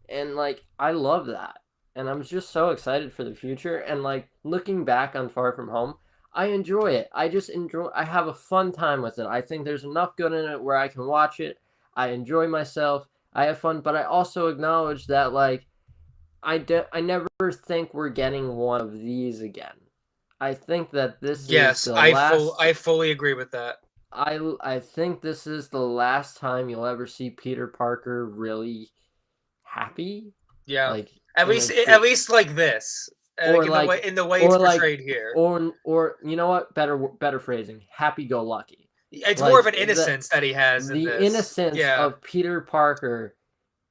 and like I love that, and I'm just so excited for the future. And like looking back on Far From Home, I enjoy it. I just enjoy. I have a fun time with it. I think there's enough good in it where I can watch it. I enjoy myself. I have fun, but I also acknowledge that like I never think we're getting one of these again. I think that this is Yes, the last I fully agree with that. I think this is the last time you'll ever see Peter Parker really happy, Yeah. like in a At true least like this. or Like like in the way it's or like portrayed here. or you know what? Better phrasing. Happy go lucky. It's more of Like an innocence that he has in the this. innocence Yeah. of Peter Parker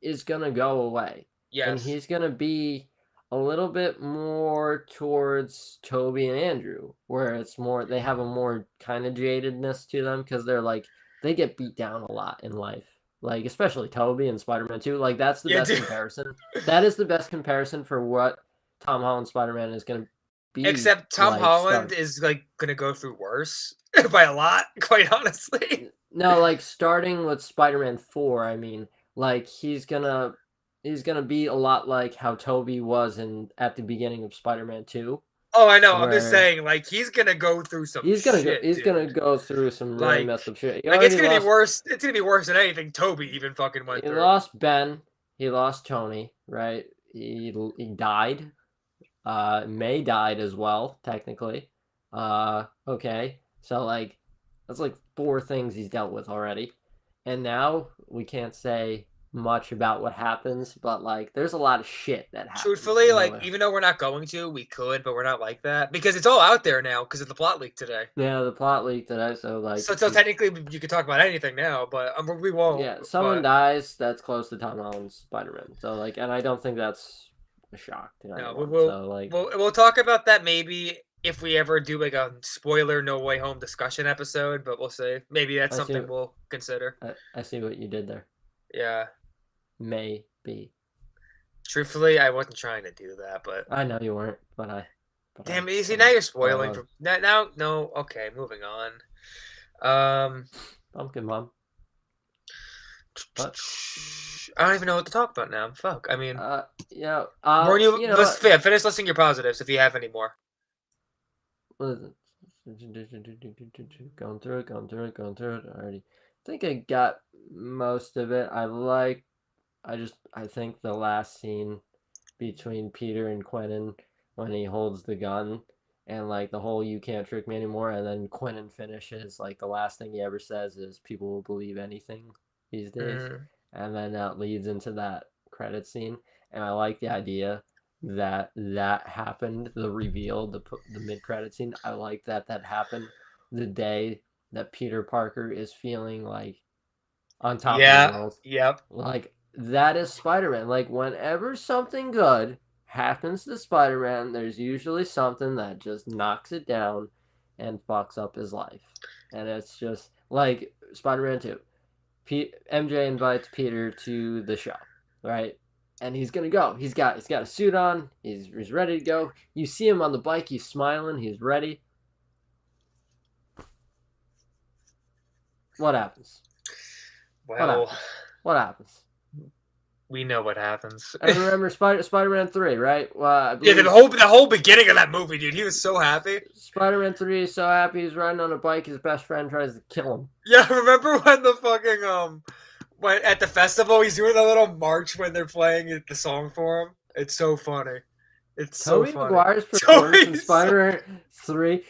is gonna go away, and Yes. he's gonna be a little bit more towards Toby and Andrew, where it's more they have a more kind of jadedness to them because they're like they get beat down a lot in life, like especially Toby and Spider-Man 2. Like that's the Yeah, best dude. comparison. That is the best comparison for what Tom Holland Spider-Man is gonna be Except Tom like. Holland is like gonna go through worse by a lot, quite honestly. No, like starting with Spider-Man 4, I mean, like he's gonna be a lot like how Toby was in at the beginning of Spider-Man 2. Oh, I know. I'm just where saying, like, he's gonna go through some he's gonna go shit, he's gonna dude. go through some really Like, messed up shit. He like it's already gonna be lost. worse. It's gonna be worse than anything Toby even fucking went He through. lost Ben. He lost Tony. Right. He died. May died as well, technically. Okay. So like that's like four things he's dealt with already. And now we can't say much about what happens, but like there's a lot of shit that happens. Truthfully, You like, know. even though we're not going to, we could, but we're not like that because it's all out there now because of the plot leak today. Yeah, the plot leaked today, so like So technically, you could talk about anything now, but we won't. yeah, someone But dies that's close to Tom Holland's Spider-Man. So like, and I don't think that's a shock to no, anyone. So like, we'll talk about that maybe if we ever do like a spoiler No Way Home discussion episode. But we'll see. Maybe that's I see. something we'll consider. I see what you did there. Yeah. Maybe. Truthfully, I wasn't trying to do that, but I know you weren't, but I. damn, easy. Now you're spoiling. was. Now, no. Okay, moving on. Pumpkin Mom. What? I don't even know what to talk about now. Fuck. I mean, Yeah. more you. You know Let's what? finish listing your positives if you have any more. What is it? Going through it. I already think I got most of it. I think the last scene between Peter and Quentin when he holds the gun and like the whole "you can't trick me anymore," and then Quentin finishes like the last thing he ever says is "people will believe anything these days," and then that leads into that credit scene. And I like the idea that happened, the reveal, the mid credit scene. I like that happened the day that Peter Parker is feeling like on top of the world. Yep. Like that is Spider-Man. Like whenever something good happens to Spider-Man, there's usually something that just knocks it down and fucks up his life. And it's just like Spider-Man 2. MJ invites Peter to the show, right? And he's gonna go. He's got a suit on. He's ready to go. You see him on the bike. He's smiling. He's ready. What happens? Well, what happens? We know what happens. I remember Spider-Man 3, right? Yeah, the whole beginning of that movie, dude. He was so happy. Spider-Man 3 is so happy. He's riding on a bike. His best friend tries to kill him. Yeah, remember when the fucking when at the festival he's doing a little march when they're playing the song for him. It's so funny. It's Tobey so funny. Maguire's performance in Spider-Man 3.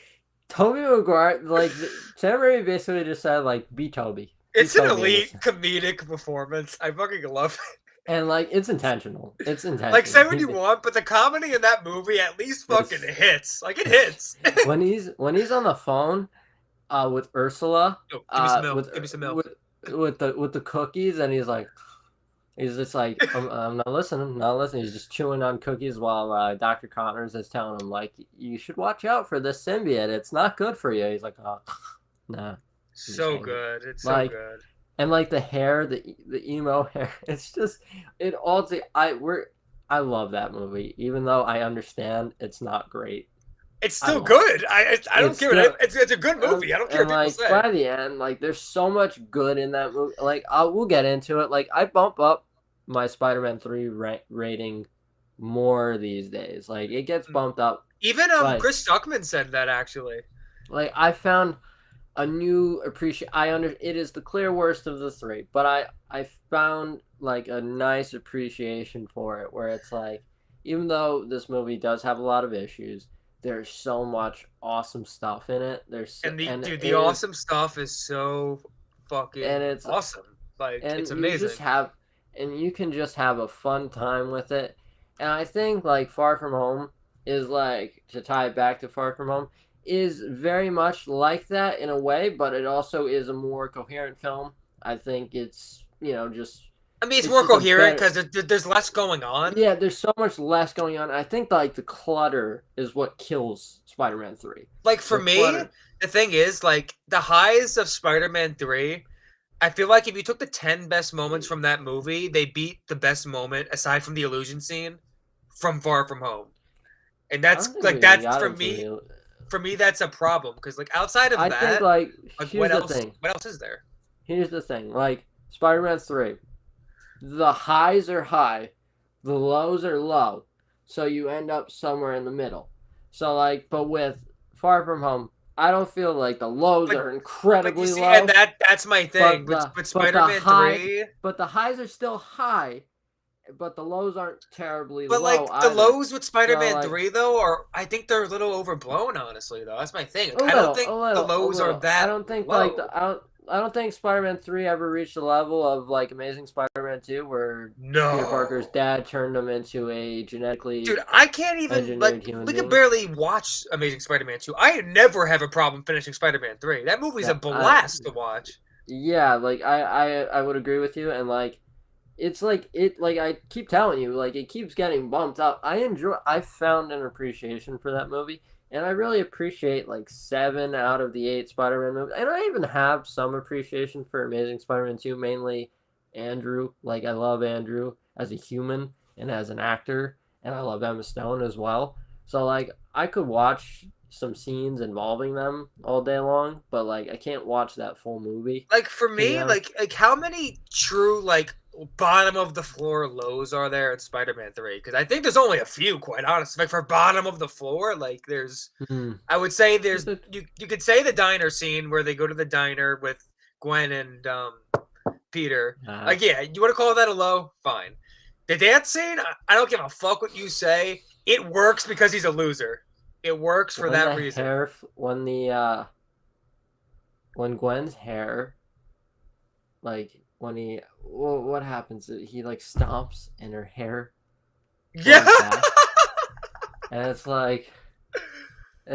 Tobey Maguire, like Sam Raimi basically just said, like, be Tobey. It's an elite comedic performance. I fucking love it. And like it's intentional. It's intentional. Like say what you want, but the comedy in that movie at least fucking hits. Like it hits. when he's on the phone with Ursula, give me some milk. With the cookies, and he's just like I'm not listening. He's just chewing on cookies while Dr. Connors is telling him like you should watch out for this symbiote. It's not good for you. He's like, oh, nah. So good. It's like, so good. And like the hair, the emo hair, it's just it all. I love that movie, even though I understand it's not great. It's still good. I don't care. It's a good movie. I don't care what people say. By the end, like there's so much good in that movie. Like we'll get into it. Like I bump up my Spider-Man 3 rating more these days. Like it gets bumped up. Even Chris Stuckman said that actually. Like I found a new appreciation. It is the clear worst of the three, but I found like a nice appreciation for it, where it's like, even though this movie does have a lot of issues, there's so much awesome stuff in it. The awesome stuff is so fucking awesome. Like it's amazing. You can just have a fun time with it. And I think like Far From Home is like, to tie it back to Far From Home, is very much like that in a way, but it also is a more coherent film. I think it's, it's more coherent because there's less going on. Yeah, there's so much less going on. I think like the clutter is what kills Spider-Man 3. Like for me, the thing is like the highs of Spider-Man 3, I feel like if you took the 10 best moments from that movie, they beat the best moment aside from the illusion scene from Far From Home. And that's for me. For me, that's a problem because, like, outside of that, think, like what else is there? Here's the thing: like Spider-Man 3, the highs are high, the lows are low, so you end up somewhere in the middle. So like, but with Far From Home, I don't feel like the lows But are but you incredibly see, and low, that's my thing. but But the Spider-Man high, 3, but the highs are still high, but the lows aren't terribly but low like the either. lows with So Spider-Man like 3 though are, I think they're a little overblown, honestly, though. That's my thing. a Like, I don't little, think the a lows are little. I that don't think like low. I don't think Spider-Man 3 ever reached the level of like Amazing Spider-Man 2, where Peter Parker's No. dad turned him into a Dude, genetically I can't even engineered like human we could being. barely watch Amazing Spider-Man 2. I never have a problem finishing Spider-Man 3. That movie's a Yeah, I blast to watch. yeah, like I would agree with you, and like it's like it like I keep telling you, like it keeps getting bumped up. I found an appreciation for that movie, and I really appreciate like 7 out of the 8 Spider-Man movies, and I even have some appreciation for Amazing Spider-Man 2, mainly Andrew. Like I love Andrew as a human and as an actor, and I love Emma Stone as well. So like I could watch some scenes involving them all day long, but like I can't watch that full movie, Like for to be me, honest. like how many true like bottom of the floor lows are there in Spider-Man 3? Because I think there's only a few, quite honestly. Like for bottom of the floor, like there's Hmm. I would say Is there's it? you could say the diner scene where they go to the diner with Gwen and Peter. Uh, Like, yeah, you want to call that a low? Fine. The dance scene, I don't give a fuck what you say. It works because he's a loser. It works for when that the reason. hair, when Gwen's hair, like when what happens? He like stomps and her hair Yeah. grows back, and it's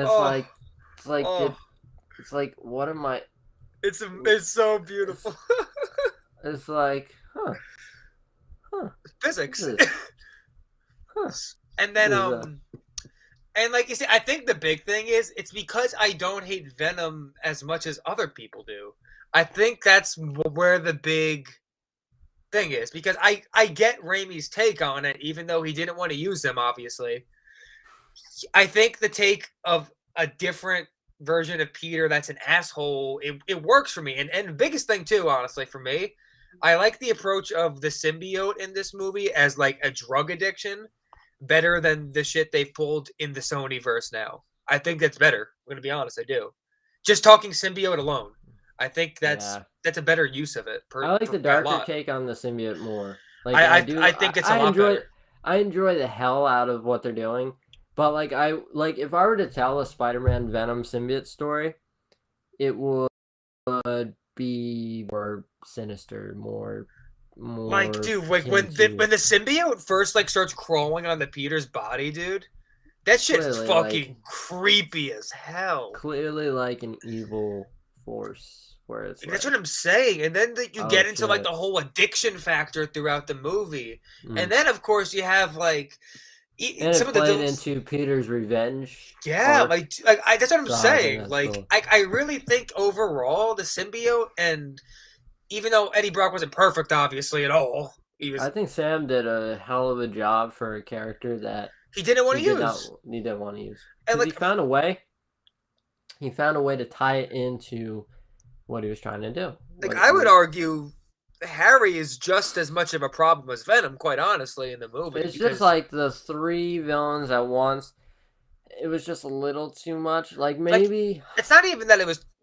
Oh, like, it's like oh, did it's like what am I? it's so It's beautiful. it's like huh, this Physics. is huh, And this then is and like you see, I think the big thing is it's because I don't hate Venom as much as other people do. I think that's where the big thing is because I get Raimi's take on it, even though he didn't want to use them. Obviously, I think the take of a different version of Peter that's an asshole, it works for me. And the biggest thing too, honestly, for me, I like the approach of the symbiote in this movie as like a drug addiction better than the shit they've pulled in the Sony verse now. I think that's better. I'm gonna be honest, I do. Just talking symbiote alone, I think yeah. that's a better use of it I like the by a darker lot. take on the symbiote more. Like I I I, do, I think it's a lot better. I enjoy the hell out of what they're doing. But like if I were to tell a Spider-Man Venom symbiote story, it would be more sinister, Like, more dude, like akin to when the symbiote first like starts crawling on the Peter's body, dude, that shit is clearly fucking creepy as hell. like an evil force where it's Like, that's what like, I'm saying. And then you oh get into like the shit. whole addiction factor throughout the movie, and Mm. then of course you have like And some it of the played those. into Peter's revenge Yeah, arc. that's what I'm So I think saying. that's Like cool. I really think overall the symbiote, and even though Eddie Brock wasn't perfect, obviously at all, I think Sam did a hell of a job for a character that he didn't want to use. he didn't want to use, And because like he found a way to tie it into what he was trying to do. I would What argue Harry is just as much of a problem as Venom, quite honestly, in the movie it's just because like the three villains at once. It was just a little too much. Like like maybe it's not even that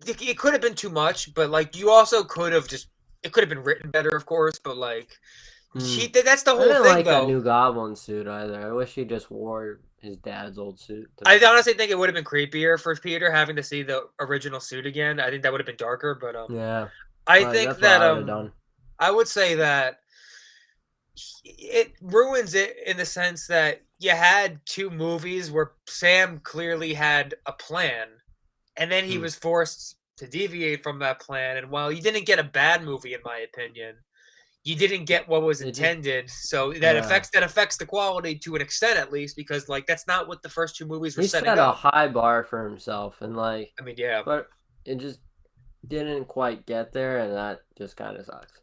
it could have been too much, but like you also could have just it could have been written better, of course, but like hmm. that's the I whole didn't thing like that though. new Goblin suit either. I wish he just wore his dad's old suit. To be I honest. honestly think it would have been creepier for Peter having to see the original suit again. I think that would have been darker, but Yeah, I like think that's what that I would have done. I would say that it ruins it in the sense that you had two movies where Sam clearly had a plan, and then he Hmm. was forced to deviate from that plan. And while you didn't get a bad movie, in my opinion, you didn't get what was It just intended. So yeah. that affects the quality to an extent, at least, because like that's not what the first two movies were He setting set a up. high bar for himself, and like, I mean, yeah, but it just didn't quite get there, and that just kind of sucks.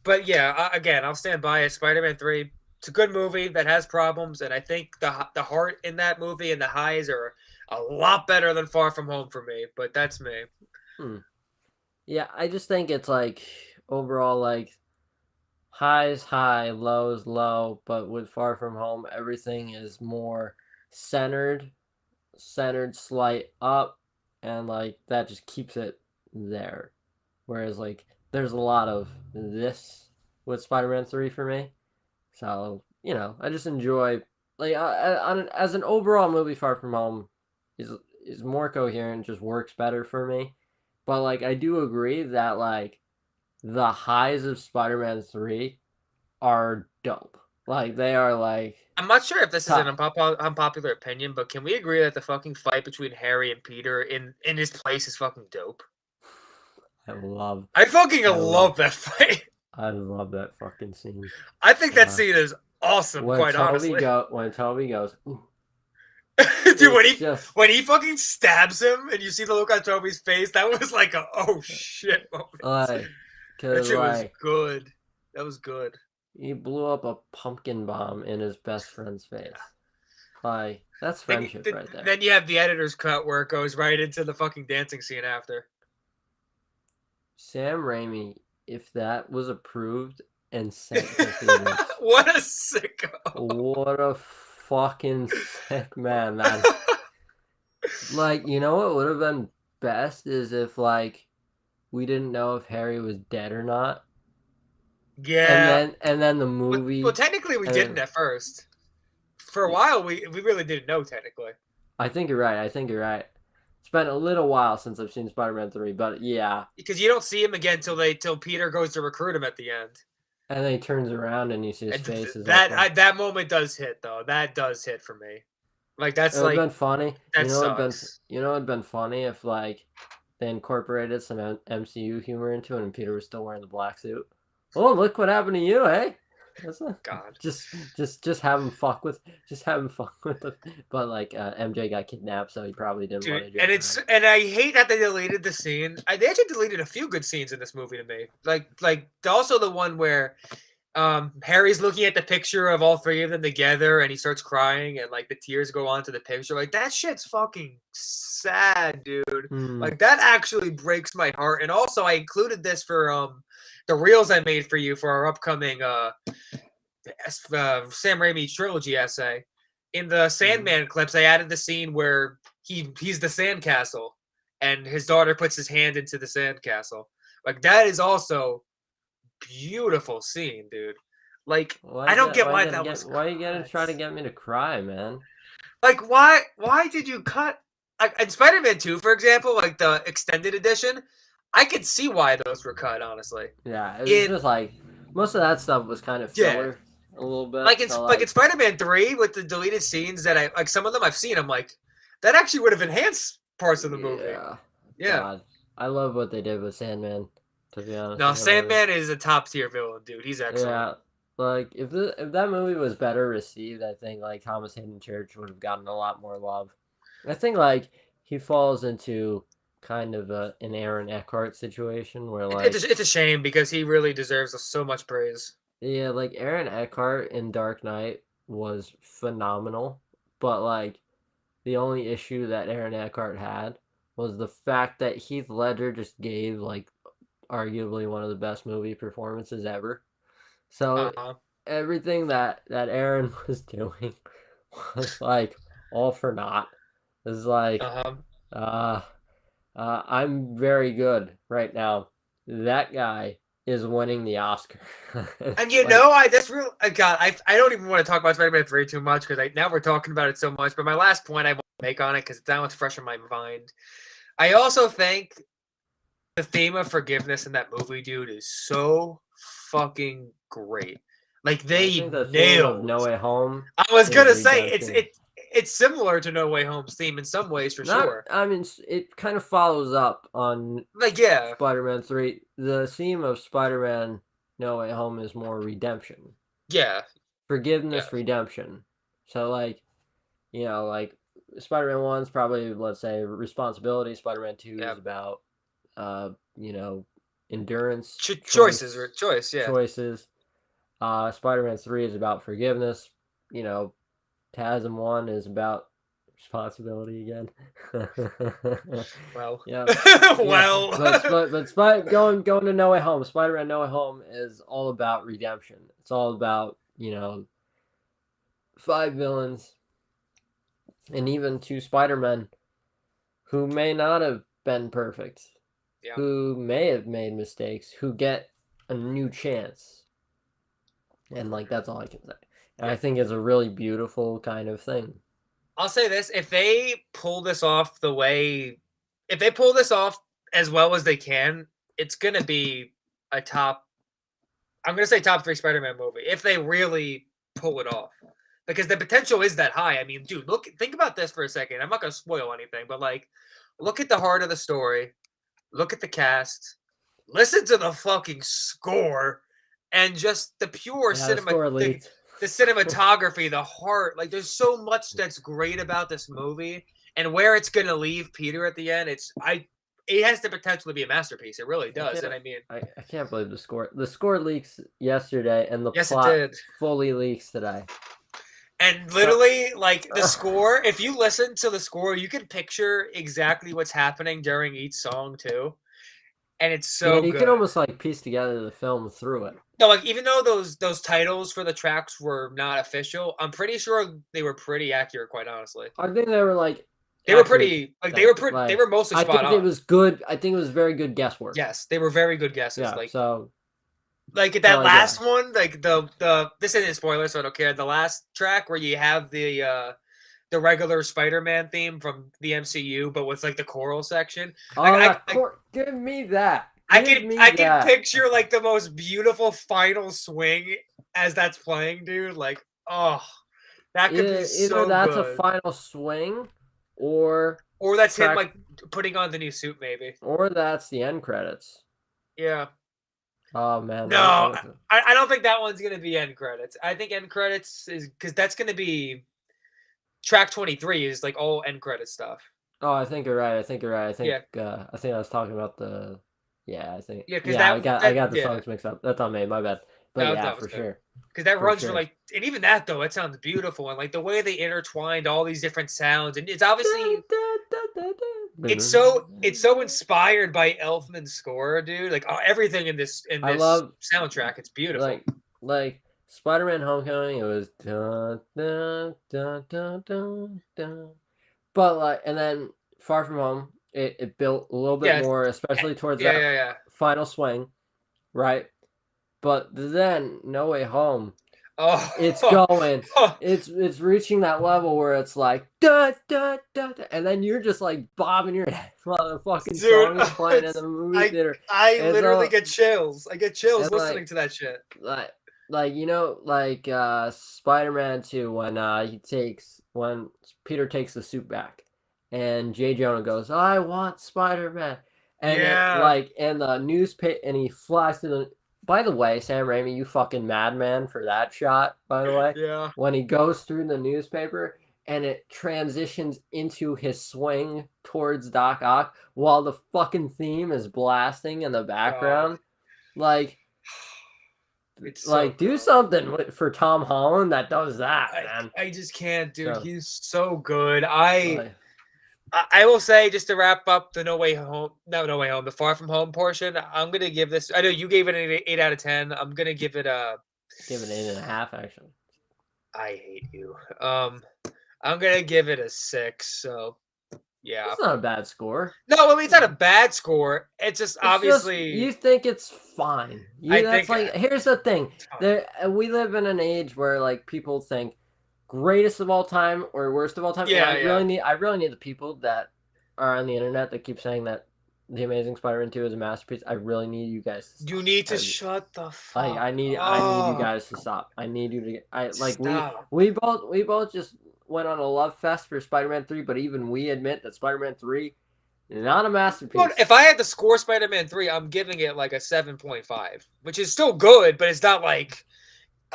but yeah, again, I'll stand by it. Spider-Man 3. It's a good movie that has problems, and I think the heart in that movie and the highs are a lot better than Far From Home for me. But that's me. Hmm. Yeah, I just think it's like overall like highs high, lows low, but with Far From Home, everything is more centered centered slight up, and like that just keeps it there. Whereas like there's a lot of this with Spider-Man 3 for me. So, I just enjoy like as an overall movie, Far From Home is is more coherent, just works better for me. But like I do agree that like the highs of Spider-Man 3 are dope. Like they are like I'm not sure if this is an top. unpopular opinion, but can we agree that the fucking fight between Harry and Peter in his place is fucking dope? I love I fucking I love love that fight. I love that fucking scene. I think that Uh, scene is awesome, quite honestly. when Toby goes, ooh, Dude, it's just when he fucking stabs him and you see the look on Toby's face, that was like a oh shit moment. like, That cause shit was like good. That was good. he blew up a pumpkin bomb in his best friend's face. Like that's Then, friendship right there. then you have the editor's cut where it goes right into the fucking dancing scene after. Sam Raimi, if that was approved and sent to theaters, What a sicko. what a fucking sick man that. Like, what would have been best is if like we didn't know if Harry was dead or not, Yeah. and then the movie. Well, technically we didn't at first. For a while, we really didn't know technically. I think you're right. It's been a little while since I've seen Spider-Man 3, but yeah. Because you don't see him again till Peter goes to recruit him at the end. And then he turns around and you see his face. That moment does hit though. That does hit for me. Like that's it would like have been funny. That sucks. It would have been funny if like they incorporated some MCU humor into it and Peter was still wearing the black suit. Oh, look what happened to you, eh? God. Just have him fuck with the. But like MJ got kidnapped, so he probably didn't want to do it. And I hate that they deleted the scene. They actually deleted a few good scenes in this movie to me. Like also the one where Harry's looking at the picture of all three of them together and he starts crying and like the tears go onto the picture. Like that shit's fucking sad, dude. Like that actually breaks my heart. And also I included this for the reels I made for you for our upcoming Sam Raimi trilogy essay. In the Sandman clips, I added the scene where he's the sandcastle and his daughter puts his hand into the sandcastle. Like that is also beautiful scene, dude. Like I don't get why that was. Why are you gonna try to get me to cry, man? Like why did you cut? Like in Spider-Man 2, for example, like the extended edition, I could see why those were cut. Honestly, yeah, it was just like most of that stuff was kind of filler. A little bit. Like in Spider-Man 3 with the deleted scenes that I like some of them I've seen, I'm like, that actually would have enhanced parts of the movie. Yeah. God, I love what they did with Sandman, to be honest. No, Sandman is a top tier villain, dude. He's excellent. Yeah. Like if that movie was better received, I think like Thomas Hayden Church would have gotten a lot more love. I think like he falls into kind of an Aaron Eckhart situation where like it's a shame because he really deserves so much praise. Yeah, like Aaron Eckhart in Dark Knight was phenomenal, but like the only issue that Aaron Eckhart had was the fact that Heath Ledger just gave like arguably one of the best movie performances ever. So everything that Aaron was doing was like all for naught. It's like I'm very good right now. That guy is winning the Oscar. And that's real. God, I don't even want to talk about Spider-Man 3 too much because now we're talking about it so much. But my last point I want to make on it because it's now it's fresh in my mind. I also think the theme of forgiveness in that movie, dude, is so fucking great. Like they nailed No Way Home. I was gonna say it's similar to No Way Home's theme in some ways for sure. I mean, it kind of follows up on Spider-Man 3. The theme of Spider-Man No Way Home is more redemption. Yeah. Forgiveness, redemption. So like, like Spider-Man 1's probably, let's say, responsibility. Spider-Man 2 is about endurance. Choices. Spider-Man 3 is about forgiveness. TASM 1 is about responsibility again. Well. Yeah. Well. But going to No Way Home, Spider-Man No Way Home is all about redemption. It's all about, 5 villains and even two Spider-Men who may not have been perfect, Yeah. who may have made mistakes, who get a new chance. And like that's all I can say. And I think it's a really beautiful kind of thing. I'll say this: if they pull this off if they pull this off as well as they can, it's gonna be a top. I'm gonna say top 3 Spider-Man movie if they really pull it off, because the potential is that high. I mean, dude, think about this for a second. I'm not gonna spoil anything, but like, look at the heart of the story, look at the cast, listen to the fucking score, and just the pure Yeah, the score leaked. the cinematography, the heart. Like, there's so much that's great about this movie, and where it's gonna leave Peter at the end. It has the potential to be a masterpiece. It really does. And I mean, I can't believe the score. The score leaks yesterday, and the yes, it plot did. fully leaks today. And literally, like the score, if you listen to the score, you can picture exactly what's happening during each song too. And it's so you good. can almost like piece together the film through it. No, like even though those titles for the tracks were not official, I'm pretty sure they were pretty accurate, quite honestly. I think they were like They were pretty they were mostly spot on. I think it was good. I think it was very good guesswork. Yes, they were very good guesses. Yeah, like so like that last one, like the this isn't a spoiler, so I don't care. The last track where you have the regular Spider-Man theme from the MCU, but with like the choral section. Give me that. I can picture like the most beautiful final swing as that's playing, dude. Like, oh, that could be so either that's good. a final swing, or that's him like putting on the new suit, maybe, or that's the end credits. Yeah. Oh man. No, I don't think that one's gonna be end credits. I think end credits is because that's gonna be track 23 is like all end credit stuff. Oh, I think you're right. I think I think I was talking about the. Yeah, I think. Yeah, because I got the songs mixed up. That's on me. My bad. But no, for sure. Because that runs for like, and even that though, it sounds beautiful, and like the way they intertwined all these different sounds, and it's obviously it's so inspired by Elfman's score, dude. Like everything in this soundtrack, it's beautiful. Like Spider-Man: Homecoming, it was dun, dun, dun, dun, dun, dun. But like, and then Far From Home, it built a little bit more, especially towards that final swing, right? But then No Way Home, it's going, it's reaching that level where it's like da da da, and then you're just like bobbing your head while the fucking song is playing in the movie theater. I literally get chills. I get chills listening to that shit. Like you know, like Spider-Man 2 when Peter takes the suit back, and J. Jonah goes, "I want Spider-Man," and and the newspaper, and he flies to the. By the way, Sam Raimi, you fucking madman for that shot. By the way, yeah, when he goes through the newspaper and it transitions into his swing towards Doc Ock while the fucking theme is blasting in the background, like. It's like do something for Tom Holland that does that, man. I just can't, dude. He's so good. I will say, just to wrap up the No Way Home, the Far From Home portion, I'm gonna give this. I know you gave it an 8 out of 10. I'm gonna give it an 8.5. Actually, I hate you. I'm gonna give it a 6. So. Yeah, it's not a bad score. No, I mean it's not a bad score. It's just obviously you think it's fine. Here's the thing: we live in an age where like people think greatest of all time or worst of all time. Yeah, I really need the people that are on the internet that keep saying that The Amazing Spider-Man 2 is a masterpiece. I really need you guys to stop. You need to shut the fuck. I need you guys to stop. I need you to. We both just went on a love fest for Spider-Man 3, but even we admit that Spider-Man 3 not a masterpiece. But if I had to score Spider-Man 3, I'm giving it like a 7.5, which is still good, but it's not like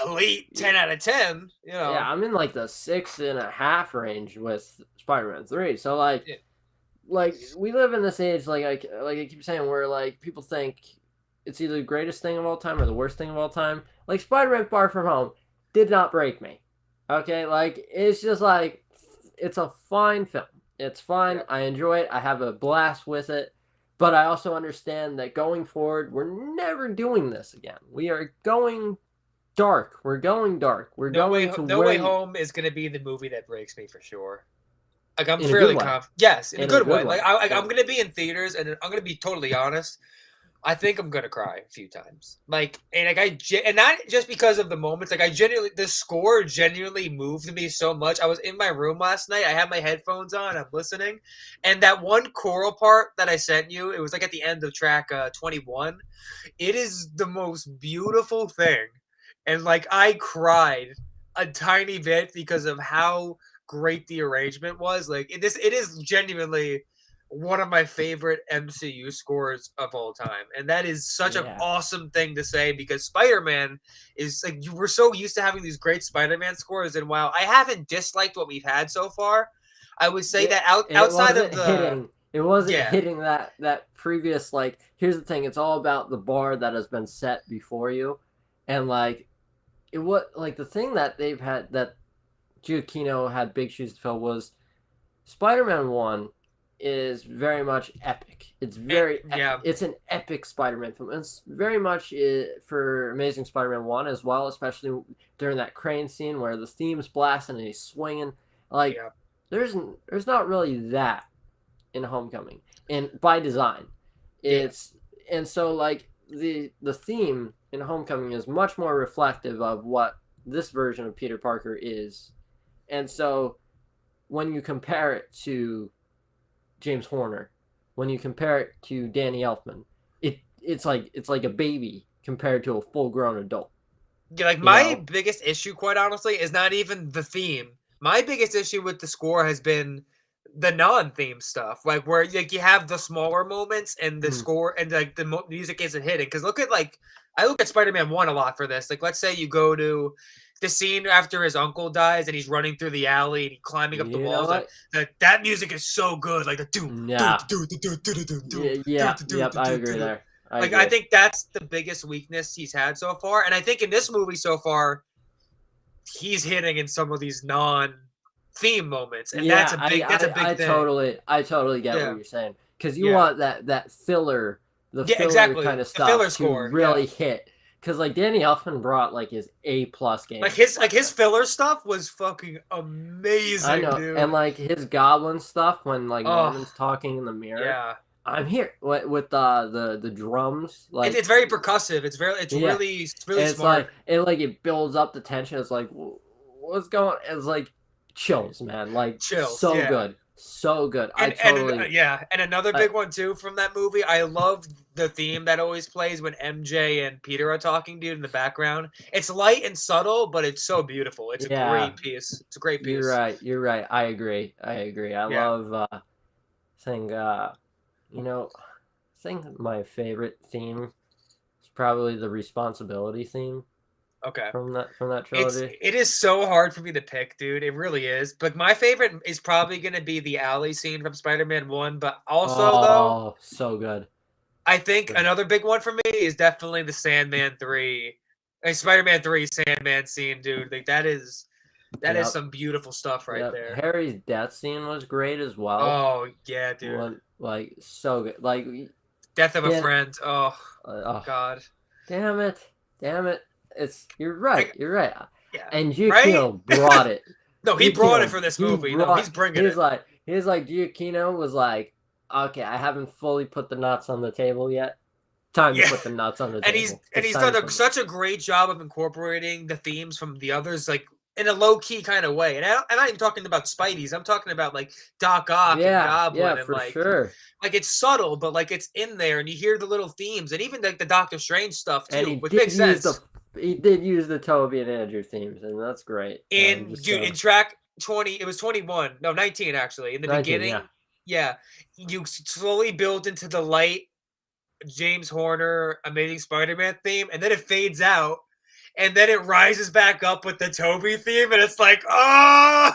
elite 10 out of 10. You know? Yeah, I'm in like the 6.5 range with Spider-Man 3. So like we live in this age, like I keep saying, where like people think it's either the greatest thing of all time or the worst thing of all time. Like Spider-Man: Far From Home did not break me. Okay, like it's just like it's a fine film. It's fine. Yeah. I enjoy it. I have a blast with it. But I also understand that going forward, we're never doing this again. We are going dark. We're going dark. We're No Way Home is going to be the movie that breaks me for sure. Like I'm In a good fairly way. confident. Yes, in a In a good good way. way. Like I'm gonna be in theaters, and I'm gonna be totally honest. I think I'm gonna cry a few times. Like, and like and not just because of the moments. Like, the score genuinely moved me so much. I was in my room last night. I had my headphones on. I'm listening, and that one choral part that I sent you, it was like at the end of track 21. It is the most beautiful thing, and like I cried a tiny bit because of how great the arrangement was. Like, it is genuinely one of my favorite MCU scores of all time. And that is such an Yeah. awesome thing to say because Spider-Man is like we're so used to having these great Spider-Man scores, and while I haven't disliked what we've had so far, I would say Yeah, that and it outside of wasn't the hitting. It wasn't yeah, hitting that previous like. Here's the thing. It's all about the bar that has been set before you, and like it what like the thing that they've had that Giacchino had big shoes to fill was Spider-Man 1 is very much epic. It's very epic. yeah, It's an epic Spider-Man film. It's very much for Amazing Spider-Man 1 as well, especially during that crane scene where the theme's blasting and he's swinging. Like yeah, there's not really that in Homecoming. And by design. yeah. It's and so like the theme in Homecoming is much more reflective of what this version of Peter Parker is. And so when you compare it to James Horner, when you compare it to Danny Elfman, it's like a baby compared to a full grown adult. Yeah, like You my know? biggest issue, quite honestly, is not even the theme. My biggest issue with the score has been the non-theme stuff, like where like you have the smaller moments and the Mm. score and like the music isn't hitting. Because look at like I look at Spider-Man 1 a lot for this. Like let's say you go to the scene after his uncle dies and he's running through the alley and he's climbing up the You know walls. Like what? that music is so good. Like the do do Yeah. do do do do do do do Yeah. do Yep. I do agree do. there. I Like I agree. think that's the biggest weakness he's had so far, and I think in this movie so far, he's hitting in some of these non-theme moments, and Yeah. that's a big thing. I totally get what Yeah, you're saying because you yeah, want that filler, the yeah, filler kind exactly. of The filler stuff to score, yeah. really hit. Because like Danny Elfman brought like his A+ game to Like his Spider-Man. filler stuff was fucking I amazing, know, and dude. like his goblin stuff when like Oh, Norman's talking in the mirror. yeah. I'm here with the drums, It's like very percussive. yeah, It's really and it's smart. like it builds up the tension. It's like what's going? It's like chills, man. Like Chills, yeah. so good. I And totally, yeah, and another I, big one too from that movie. I love the theme that always plays when MJ and Peter are talking, dude, in the background. It's light and subtle, but it's so beautiful. It's a yeah, great piece. It's a great you're piece. right. You're right. I agree. I Yeah. love saying you know, I think my favorite theme is probably the responsibility theme Okay. from that trilogy. It is so hard for me to pick, dude. It really is. But my favorite is probably gonna be the alley scene from Spider-Man 1. But also though, Oh, so good. I think So another big one for me is definitely the Sandman 3. Spider-Man 3 Sandman scene, dude. Like that is yep, some beautiful stuff right yep. there. Harry's death scene was great as well. Oh yeah, dude. What like so good. Like Death of a yeah, friend. Oh oh, God. damn it, damn it. It's you're right, Like you're right. yeah. And Right? Giacchino brought it. No, he brought it Giacchino, for this he movie. No, he's brought. bringing it. He's like Giacchino was like, okay, I haven't fully put the nuts on the table yet. Time to Yeah. put the nuts on the And table. he's Time done to put such a great job of incorporating the themes from the others, like in a low key kind of way. And I'm not even talking about Spidey's. I'm talking about like Doc Ock and yeah, yeah, Goblin, and for sure. like it's subtle, but like it's in there, and you hear the little themes, and even like the Doctor Strange stuff And too, which makes sense. he did use the Toby and Andrew themes, and that's great. In Just dude, in track 20, it was 21, no 19 actually. In the 19, yeah, beginning, yeah, you slowly build into the light James Horner Amazing Spider-Man theme, and then it fades out, and then it rises back up with the Toby theme, and it's like, oh,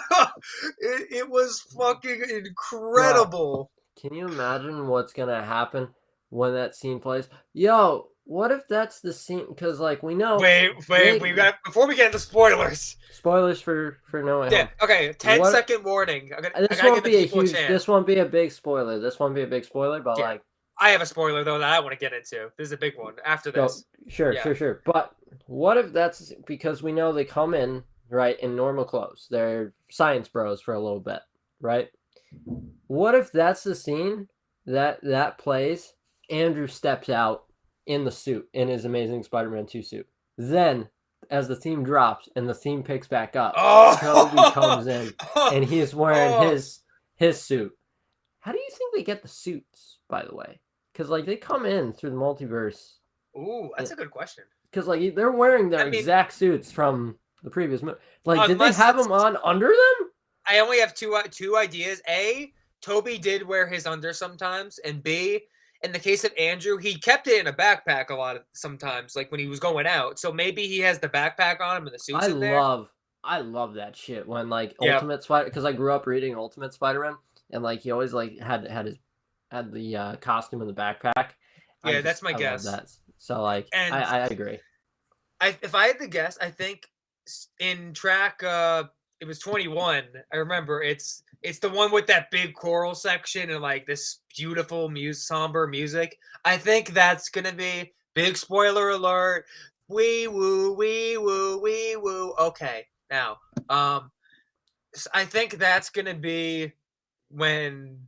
it was fucking bro. incredible. Can you imagine what's gonna happen when that scene plays? Yo, what if that's the scene? Because like we know, We got before we get into spoilers. spoilers for No Way Yeah, Home. okay, 10-second warning. I This gotta won't give the be a people a huge. chance. This won't be a big spoiler. This won't be a big spoiler, but Yeah, like, I have a spoiler though that I want to get into. This is a big one after go this. sure, Yeah, sure. But what if that's because we know they come in right in normal clothes. They're science bros for a little bit, right? What if that's the scene that plays? Andrew steps out in the suit, in his Amazing Spider-Man 2 suit. Then, as the theme drops and the theme picks back up, Toby comes in and he's wearing his suit. How do you think they get the suits, by the way? Because like they come in through the multiverse. Ooh, that's a good question. Because like they're wearing their I mean, exact suits from the previous movie. Like, did they unless have it's- them on under them? I only have two ideas. A, Toby did wear his under sometimes, and B, in the case of Andrew, he kept it in a backpack a lot of sometimes, like when he was going out. So maybe he has the backpack on him and the suits in there. I love that shit when like Yep. Ultimate Spider, because I grew up reading Ultimate Spider-Man and like he always like had the costume in the backpack. Yeah, that's my I love guess. that. So like And I agree. if I had to guess, I think in track it was 21. I remember it's the one with that big choral section and like this beautiful somber music. I think that's gonna be big spoiler alert. Wee woo, wee woo, wee woo. Okay, now I think that's gonna be when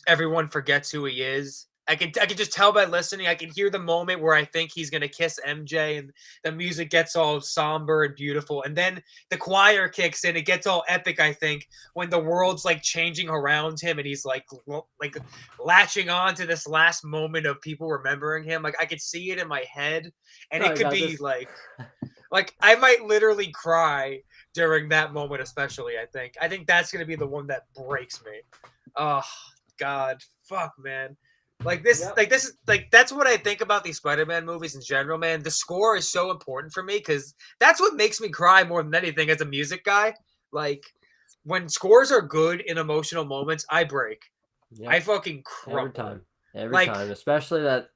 everyone forgets who he is. I can just tell by listening. I can hear the moment where I think he's gonna kiss MJ, and the music gets all somber and beautiful, and then the choir kicks in. It gets all epic. I think when the world's like changing around him, and he's like latching on to this last moment of people remembering him. Like I could see it in my head, and Sorry it could about be this. like I might literally cry during that moment, especially. I think that's gonna be the one that breaks me. Oh God, fuck, man. Yep. That's what I think about these Spider-Man movies in general, man. The score is so important for me because that's what makes me cry more than anything as a music guy. Like when scores are good in emotional moments, I break. Yep. I fucking crumble. Every time, especially like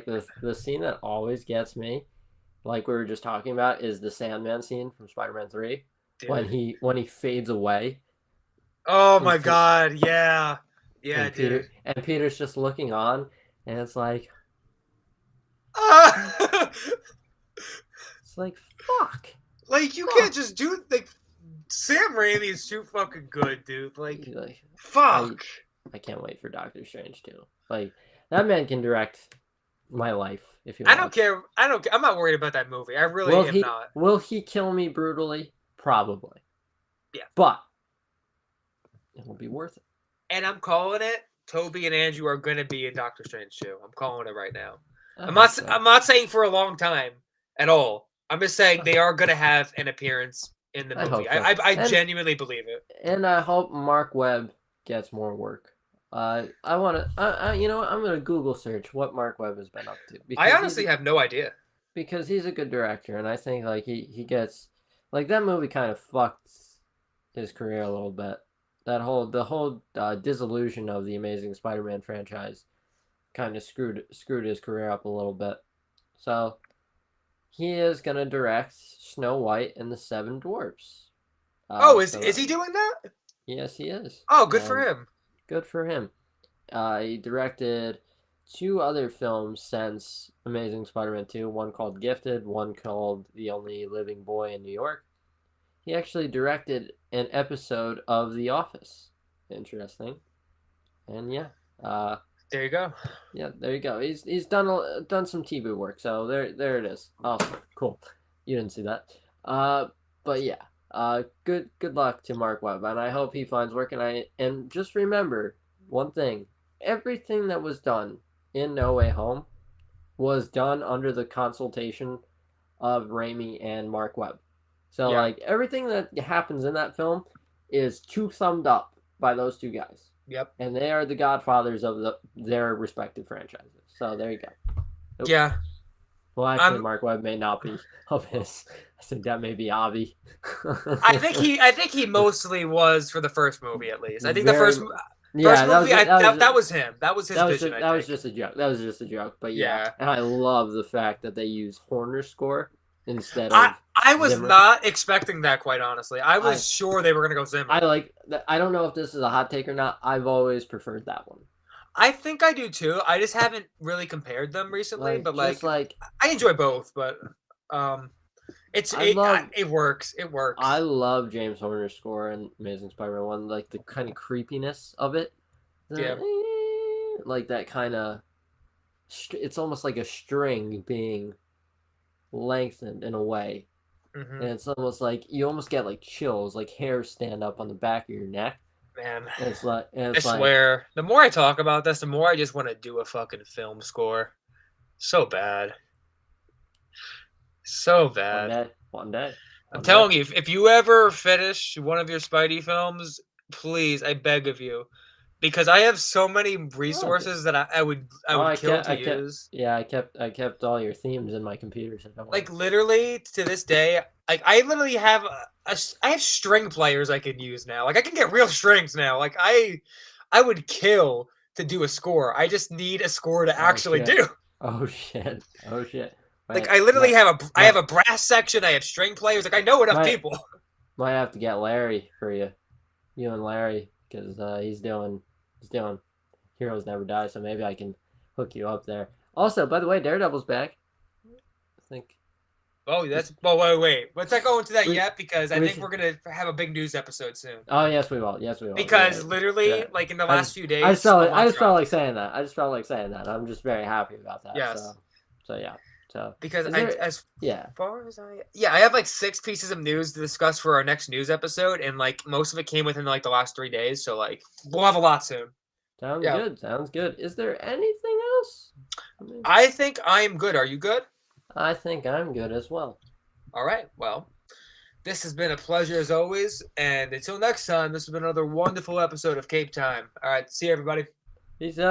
the scene that always gets me, like we were just talking about, is the Sandman scene from Spider-Man 3 dude. when he fades away. Oh my God, yeah. Yeah, and Peter's just looking on, and it's like, it's like fuck. Like you can't just do like Sam Raimi is too fucking good, dude. Like fuck. I can't wait for Doctor Strange too. Like that man can direct my life if you. I don't care. I'm not worried about that movie. I really am not. Will he kill me brutally? Probably. Yeah, but it will be worth it. And I'm calling it. Toby and Andrew are gonna be in Doctor Strange too. I'm calling it right now. I'm not saying for a long time at all. I'm just saying they are gonna have an appearance in the movie. I genuinely believe it. And I hope Mark Webb gets more work. I want to. You know what? I'm gonna Google search what Mark Webb has been up to. I honestly have no idea. Because he's a good director, and I think like he gets like that movie kind of fucked his career a little bit. The whole disillusion of the Amazing Spider-Man franchise kind of screwed his career up a little bit. So he is gonna direct Snow White and the Seven Dwarfs. Is he doing that? Yes, he is. Oh, good for him. Good for him. He directed 2 other films since Amazing Spider-Man 2. One called Gifted, one called The Only Living Boy in New York. He actually directed an episode of The Office. Interesting. And yeah. There you go. Yeah, there you go. He's done some TV work, so there it is. Oh, cool. You didn't see that. But yeah. Good luck to Mark Webb, and I hope he finds work. And just remember one thing: everything that was done in No Way Home was done under the consultation of Raimi and Mark Webb. So like everything that happens in that film is thumbed up by those 2 guys. Yep. And they are the godfathers of their respective franchises. So there you go. Nope. Yeah. Well, actually, Mark Webb may not be of his. I think that may be Avi. I think he mostly was for the first movie, at least. I think the first movie. That was him. That was his vision. That was just a joke. That was just a joke. But yeah. And I love the fact that they use Horner's score instead of. I was not expecting that, quite honestly. I was sure they were going to go Zimmer. I don't know if this is a hot take or not. I've always preferred that one. I think I do too. I just haven't really compared them recently, but I enjoy both. But It works. It works. I love James Horner's score in Amazing Spider-Man 1, like the kind of creepiness of it. Yeah. Like that kind of, it's almost like a string being lengthened in a way. Mm-hmm. And it's almost like you almost get like chills, like hairs stand up on the back of your neck. Man, and it's like, I swear, the more I talk about this, the more I just want to do a fucking film score. So bad. So bad. One day. I'm telling you, if you ever finish one of your Spidey films, please, I beg of you, because I have so many resources that I would kill to use. Yeah, I kept all your themes in my computer. So like literally to this day, like I literally have I have string players I can use now. Like I can get real strings now. Like I would kill to do a score. I just need a score to actually do. Oh shit! Oh shit! Like I literally have a brass section. I have string players. Like I know enough people. Might have to get Larry for you and Larry, because he's doing Heroes Never Die. So maybe I can hook you up there. Also, by the way, Daredevil's back. I think. Oh, wait. Let's not go into that yet, because I think we're gonna have a big news episode soon. Oh yes, we will. Because literally, like in the last few days, I just felt like saying that. I'm just very happy about that. Yes. So yeah. So because far as I have like 6 pieces of news to discuss for our next news episode, and like most of it came within like the last 3 days. So like we'll have a lot soon. Sounds good. Is there anything else? I think I am good. Are you good? I think I'm good as well. All right. Well, this has been a pleasure as always, and until next time, this has been another wonderful episode of Cape Time. All right. See you, everybody. Peace out.